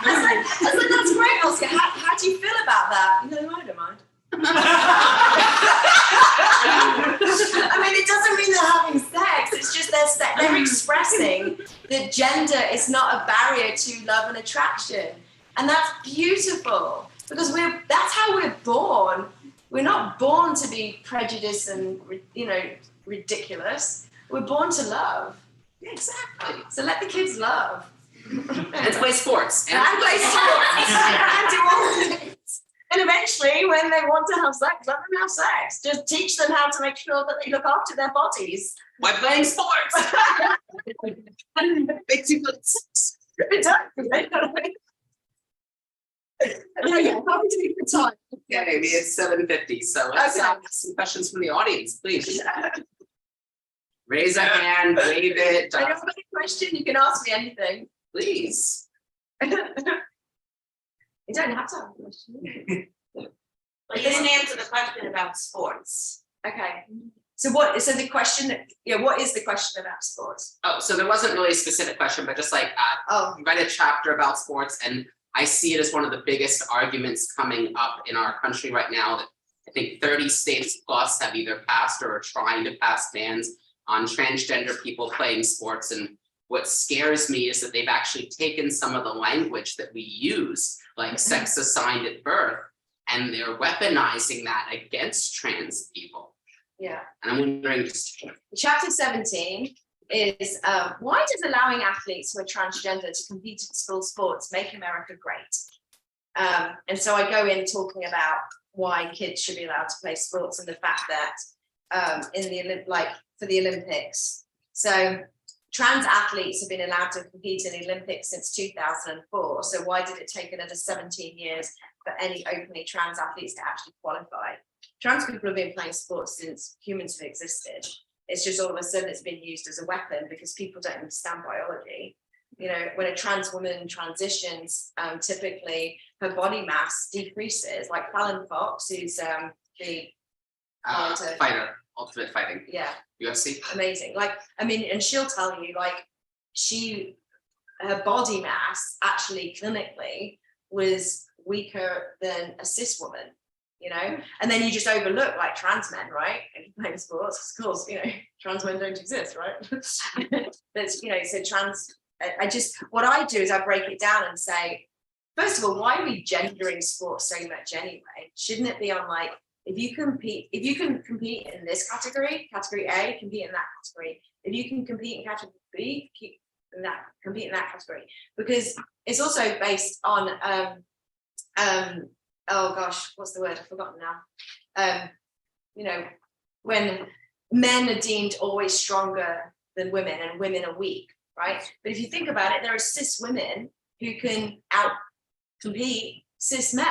was like, that's great, Oscar. How do you feel about that? You know, I don't mind. I mean, it doesn't mean they're having sex, it's just they're expressing that gender is not a barrier to love and attraction. And that's beautiful, because that's how we're born. We're not born to be prejudiced and, you know, ridiculous. We're born to love. Yeah, exactly. So let the kids love. And play sports. And play sports. And do all the things. And eventually, when they want to have sex, let them have sex. Just teach them how to make sure that they look after their bodies. By playing sports. Makes you good sex. Yeah, how do you time? Yeah, maybe it's 7:50. So let's ask some questions from the audience, please. Raise a hand, wave it. If you have any question, you can ask me anything. Please. You don't have to have a question. Well, you didn't answer the question about sports. Okay. So what is the question about sports? Oh, so there wasn't really a specific question, but just like Oh, I read a chapter about sports, and I see it as one of the biggest arguments coming up in our country right now. That I think 30 states plus have either passed or are trying to pass bans on transgender people playing sports. And what scares me is that they've actually taken some of the language that we use, like sex assigned at birth, and they're weaponizing that against trans people. yeah. And I'm wondering, Chapter 17 is why does allowing athletes who are transgender to compete in school sports make America great? And so I go in talking about why kids should be allowed to play sports, and the fact that for the Olympics. So trans athletes have been allowed to compete in the Olympics since 2004. So why did it take another 17 years for any openly trans athletes to actually qualify? Trans people have been playing sports since humans have existed. It's just all of a sudden it's been used as a weapon because people don't understand biology. You know, when a trans woman transitions, typically her body mass decreases. Like Fallon Fox, who's the fighter, ultimate fighting, yeah, UFC. amazing. Like, I mean, and she'll tell you, like, her body mass actually clinically was weaker than a cis woman, you know. And then you just overlook like trans men, right? And playing sports, of course, you know, trans men don't exist, right? That's, you know, so trans. What I do is I break it down and say, first of all, why are we gendering sports so much anyway? Shouldn't it be on like, if you can compete in this category A, compete in that category. If you can compete in category B, compete in that category. Because it's also based on oh gosh, what's the word? I've forgotten now. You know, when men are deemed always stronger than women and women are weak, right? But if you think about it, there are cis women who can out-compete cis men.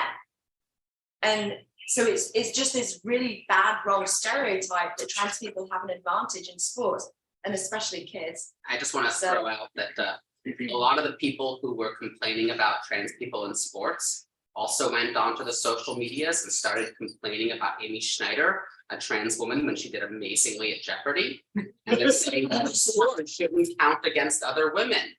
And so it's just this really bad, wrong stereotype that trans people have an advantage in sports, and especially kids. I just want to throw out that a lot of the people who were complaining about trans people in sports also went onto the social medias and started complaining about Amy Schneider, a trans woman, when she did amazingly at Jeopardy. And they're saying that sport shouldn't count against other women.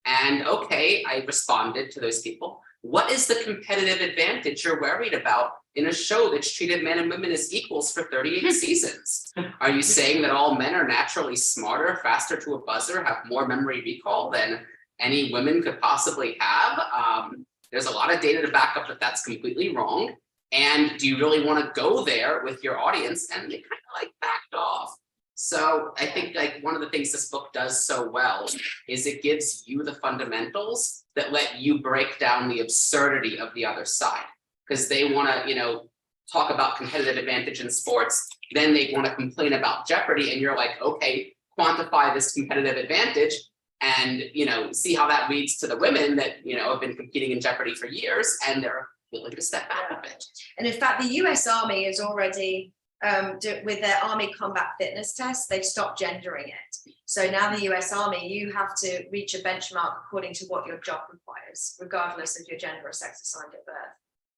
And okay, I responded to those people. What is the competitive advantage you're worried about in a show that's treated men and women as equals for 38 seasons? Are you saying that all men are naturally smarter, faster to a buzzer, have more memory recall than any women could possibly have? There's a lot of data to back up that that's completely wrong. And do you really want to go there with your audience? And they kind of like backed off. So I think like one of the things this book does so well is it gives you the fundamentals that let you break down the absurdity of the other side. Because they want to, you know, talk about competitive advantage in sports, then they want to complain about Jeopardy, and you're like, okay, quantify this competitive advantage and, you know, see how that leads to the women that, you know, have been competing in Jeopardy for years and they're willing to step out of it. And in fact, the US Army is already with their Army combat fitness test, they've stopped gendering it. So now the US Army, you have to reach a benchmark according to what your job requires, regardless of your gender or sex assigned at birth.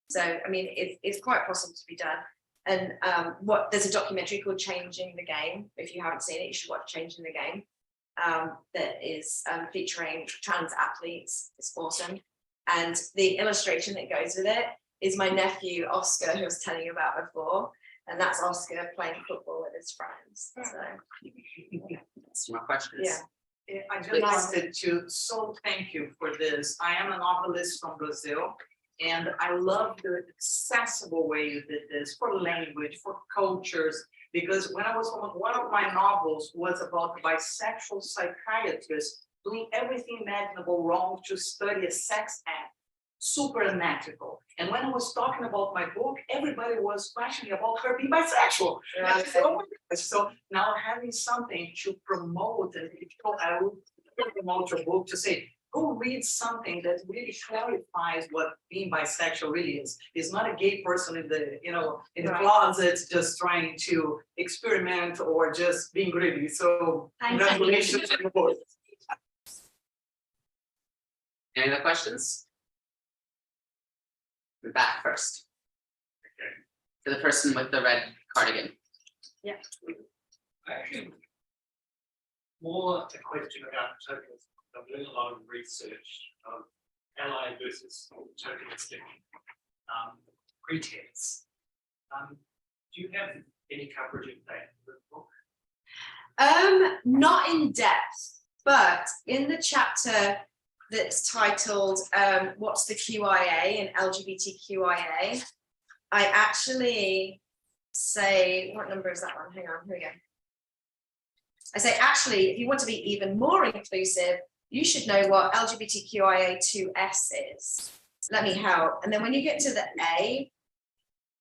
So, I mean, it's quite possible to be done. And there's a documentary called Changing the Game. If you haven't seen it, you should watch Changing the Game. That is featuring trans athletes. It's awesome. And the illustration that goes with it is my nephew, Oscar, who I was telling you about before. And that's Oscar playing football with his friends. So, Some more questions? yeah. I just wanted to thank you for this. I am a novelist from Brazil, and I love the accessible way you did this for language, for cultures, because when I was one of my novels was about bisexual psychiatrists doing everything imaginable wrong to study a sex act, super unethical. And when I was talking about my book, everybody was questioning about her being bisexual. And I said, oh my gosh. So now having something to promote, and I will promote your book to say, go read something that really clarifies what being bisexual really is. It's not a gay person in the, in the closet just trying to experiment or just being greedy. So congratulations on the book. Any other questions? We're back first. Okay. To the person with the red cardigan. Actually, more a question about tokens. I'm doing a lot of research of ally versus tokenistic pretense. Do you have any coverage of that in the book? Not in depth, but in the chapter that's titled What's the QIA and LGBTQIA, I actually say, what number is that one? Hang on, here we go. I say, actually, if you want to be even more inclusive, you should know what LGBTQIA2S is. Let me help. And then when you get to the A,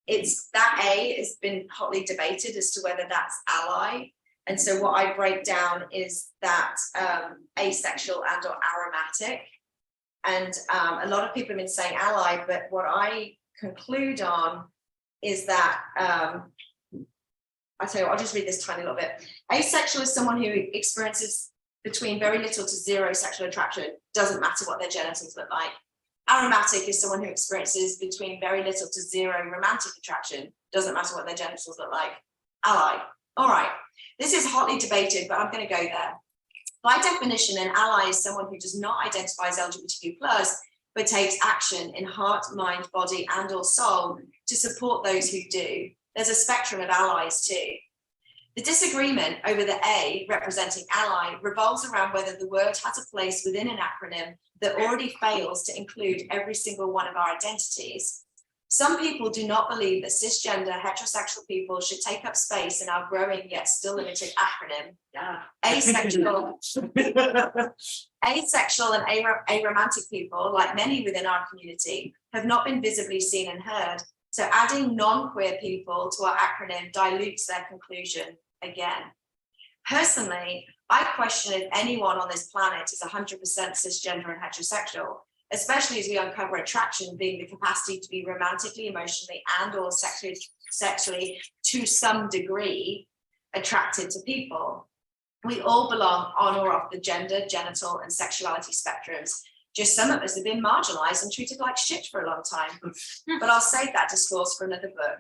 that A has been hotly debated as to whether that's ally. And so what I break down is that asexual and or aromatic. And a lot of people have been saying ally, but what I conclude on is that, I'll tell you what, I'll just read this tiny little bit. Asexual is someone who experiences between very little to zero sexual attraction, doesn't matter what their genitals look like. Aromatic is someone who experiences between very little to zero romantic attraction, doesn't matter what their genitals look like. Ally. All right. This is hotly debated, but I'm going to go there. By definition, an ally is someone who does not identify as LGBTQ+, but takes action in heart, mind, body, and or soul to support those who do. There's a spectrum of allies too. The disagreement over the A representing ally revolves around whether the word has a place within an acronym that already fails to include every single one of our identities. Some people do not believe that cisgender heterosexual people should take up space in our growing yet still limited acronym. Asexual and aromantic people, like many within our community, have not been visibly seen and heard. So adding non-queer people to our acronym dilutes their conclusion again. Personally, I question if anyone on this planet is 100% cisgender and heterosexual, especially as we uncover attraction being the capacity to be romantically, emotionally, and or sexually to some degree attracted to people. We all belong on or off the gender, genital, and sexuality spectrums. Just some of us have been marginalized and treated like shit for a long time. But I'll save that discourse for another book.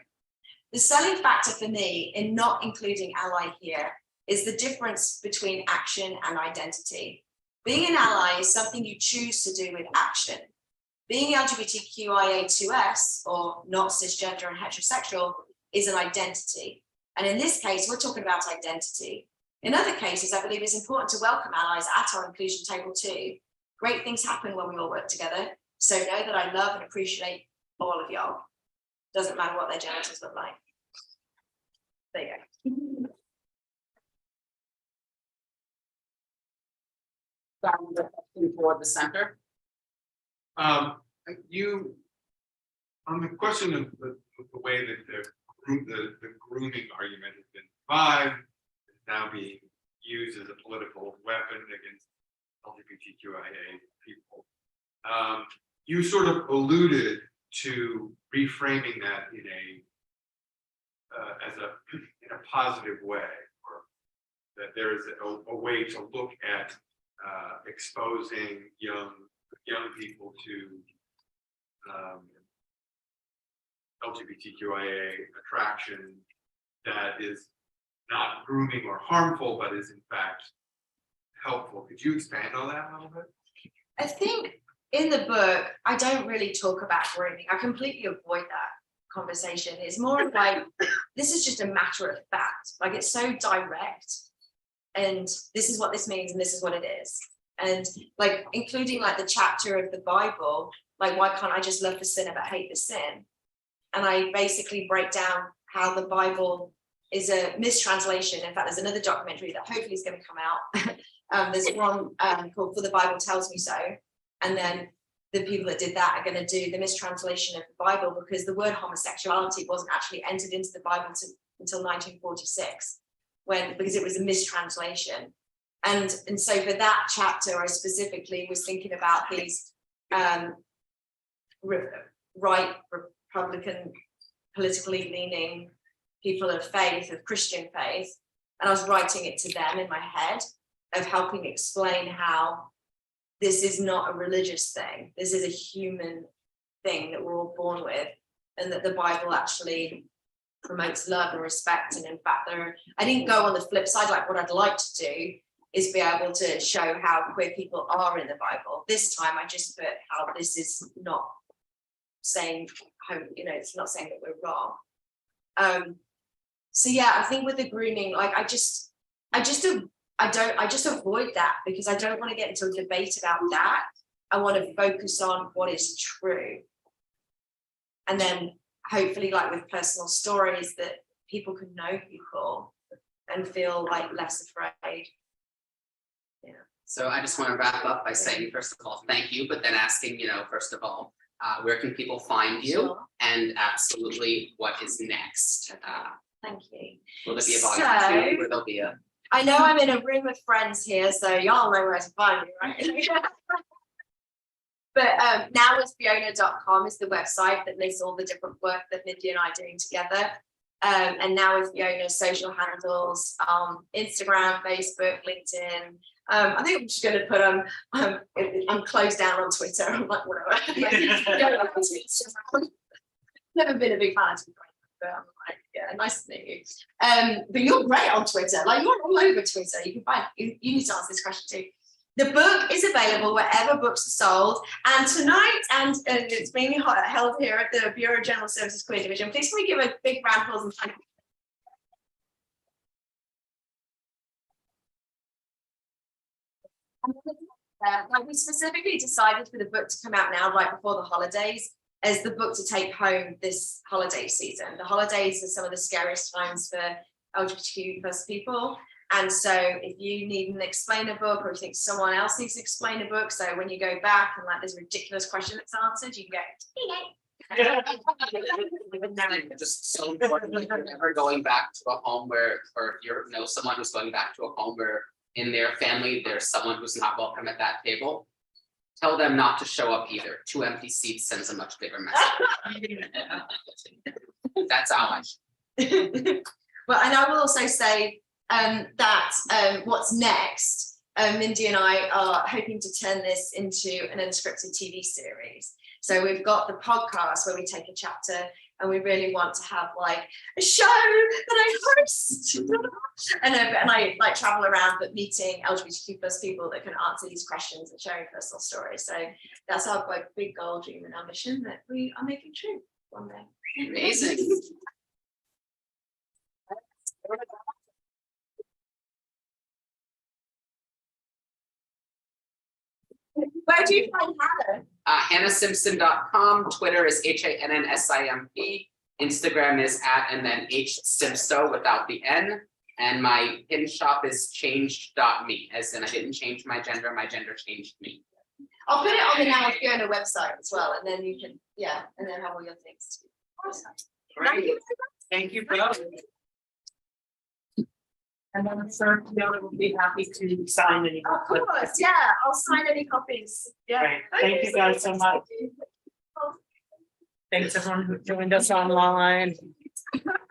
The selling factor for me in not including ally here is the difference between action and identity. Being an ally is something you choose to do with action. Being LGBTQIA2S, or not cisgender and heterosexual, is an identity. And in this case, we're talking about identity. In other cases, I believe it's important to welcome allies at our inclusion table too. Great things happen when we all work together. So know that I love and appreciate all of y'all. Doesn't matter what their genitals look like. There you go. Toward the center. You, on the question of the way that the grooming argument has been revived, is now being used as a political weapon against LGBTQIA people. You sort of alluded to reframing that in as in a positive way, or that there is a way to look at exposing young people to LGBTQIA attraction that is not grooming or harmful, but is in fact helpful. Could you expand on that a little bit? I think in the book, I don't really talk about grooming. I completely avoid that conversation. It's more of like, this is just a matter of fact. Like, it's so direct, and this is what this means, and this is what it is. And like, including like the chapter of the Bible, like, why can't I just love the sinner but hate the sin? And I basically break down how the Bible is a mistranslation. In fact, there's another documentary that hopefully is going to come out. There's one called For the Bible Tells Me So. And then the people that did that are going to do the mistranslation of the Bible, because the word homosexuality wasn't actually entered into the Bible until 1946, because it was a mistranslation. And so for that chapter, I specifically was thinking about these right Republican, politically leaning people of faith, of Christian faith, and I was writing it to them in my head, of helping explain how this is not a religious thing. This is a human thing that we're all born with, and that the Bible actually promotes love and respect. And in fact, I didn't go on the flip side. Like, what I'd like to do is be able to show how queer people are in the Bible. This time I just put how this is not saying, it's not saying that we're wrong. So yeah, I think with the grooming, like, I just avoid that, because I don't want to get into a debate about that. I want to focus on what is true. And then hopefully, like with personal stories, that people can know people and feel like less afraid. Yeah. So I just want to wrap up by saying, first of all, thank you, but then asking, first of all, where can people find you? Sure. And absolutely, what is next? Thank you. Will there be a volume 2, or there'll be a... I know I'm in a room of friends here, so y'all know where to find me, right? But nowwithfiona.com is the website that lists all the different work that Mindy and I are doing together. And Now With Fiona's social handles, Instagram, Facebook, LinkedIn. I think I'm just going to put I'm closed down on Twitter. I'm like, whatever. Never been a big fan of Twitter, but I'm like, yeah, nice to meet you. But you're great on Twitter. Like, you're all over Twitter. You can find. You need to answer this question too. The book is available wherever books are sold. And tonight, and it's being held here at the Bureau of General Services Queer Division. Please can we give a big round of applause and thank you. Like, we specifically decided for the book to come out now, right before the holidays, as the book to take home this holiday season. The holidays are some of the scariest times for LGBTQ plus people. And so if you need an explainer book, or you think someone else needs to explain a book, so when you go back and like there's a ridiculous question that's answered, you can go, Just so important, if you're ever going back to a home where, or if you know someone who's going back to a home where in their family there's someone who's not welcome at that table, tell them not to show up either. 2 empty seats sends a much bigger message. That's how I should. Well, and I will also say that what's next, Mindy and I are hoping to turn this into an unscripted TV series. So we've got the podcast where we take a chapter, and we really want to have like a show that I host. and I like travel around, but meeting LGBTQ plus people that can answer these questions and sharing personal stories. So that's our like big goal, dream, and ambition that we are making true one day. Amazing. Where do you find Hannah? HannahSimpson.com. Twitter is HANNSIMP. Instagram is @ and then HSimpso without the N. And my pin shop is changed.me, as in I didn't change my gender changed me. I'll put it on the Now With Fiona website as well, and then you can, and then have all your things too. Awesome. Thank you for that. And then Sir Fiona will be happy to sign any. Of course, yeah, I'll sign any copies. Yeah. Great. Thank you guys so much. Thanks everyone who joined us online.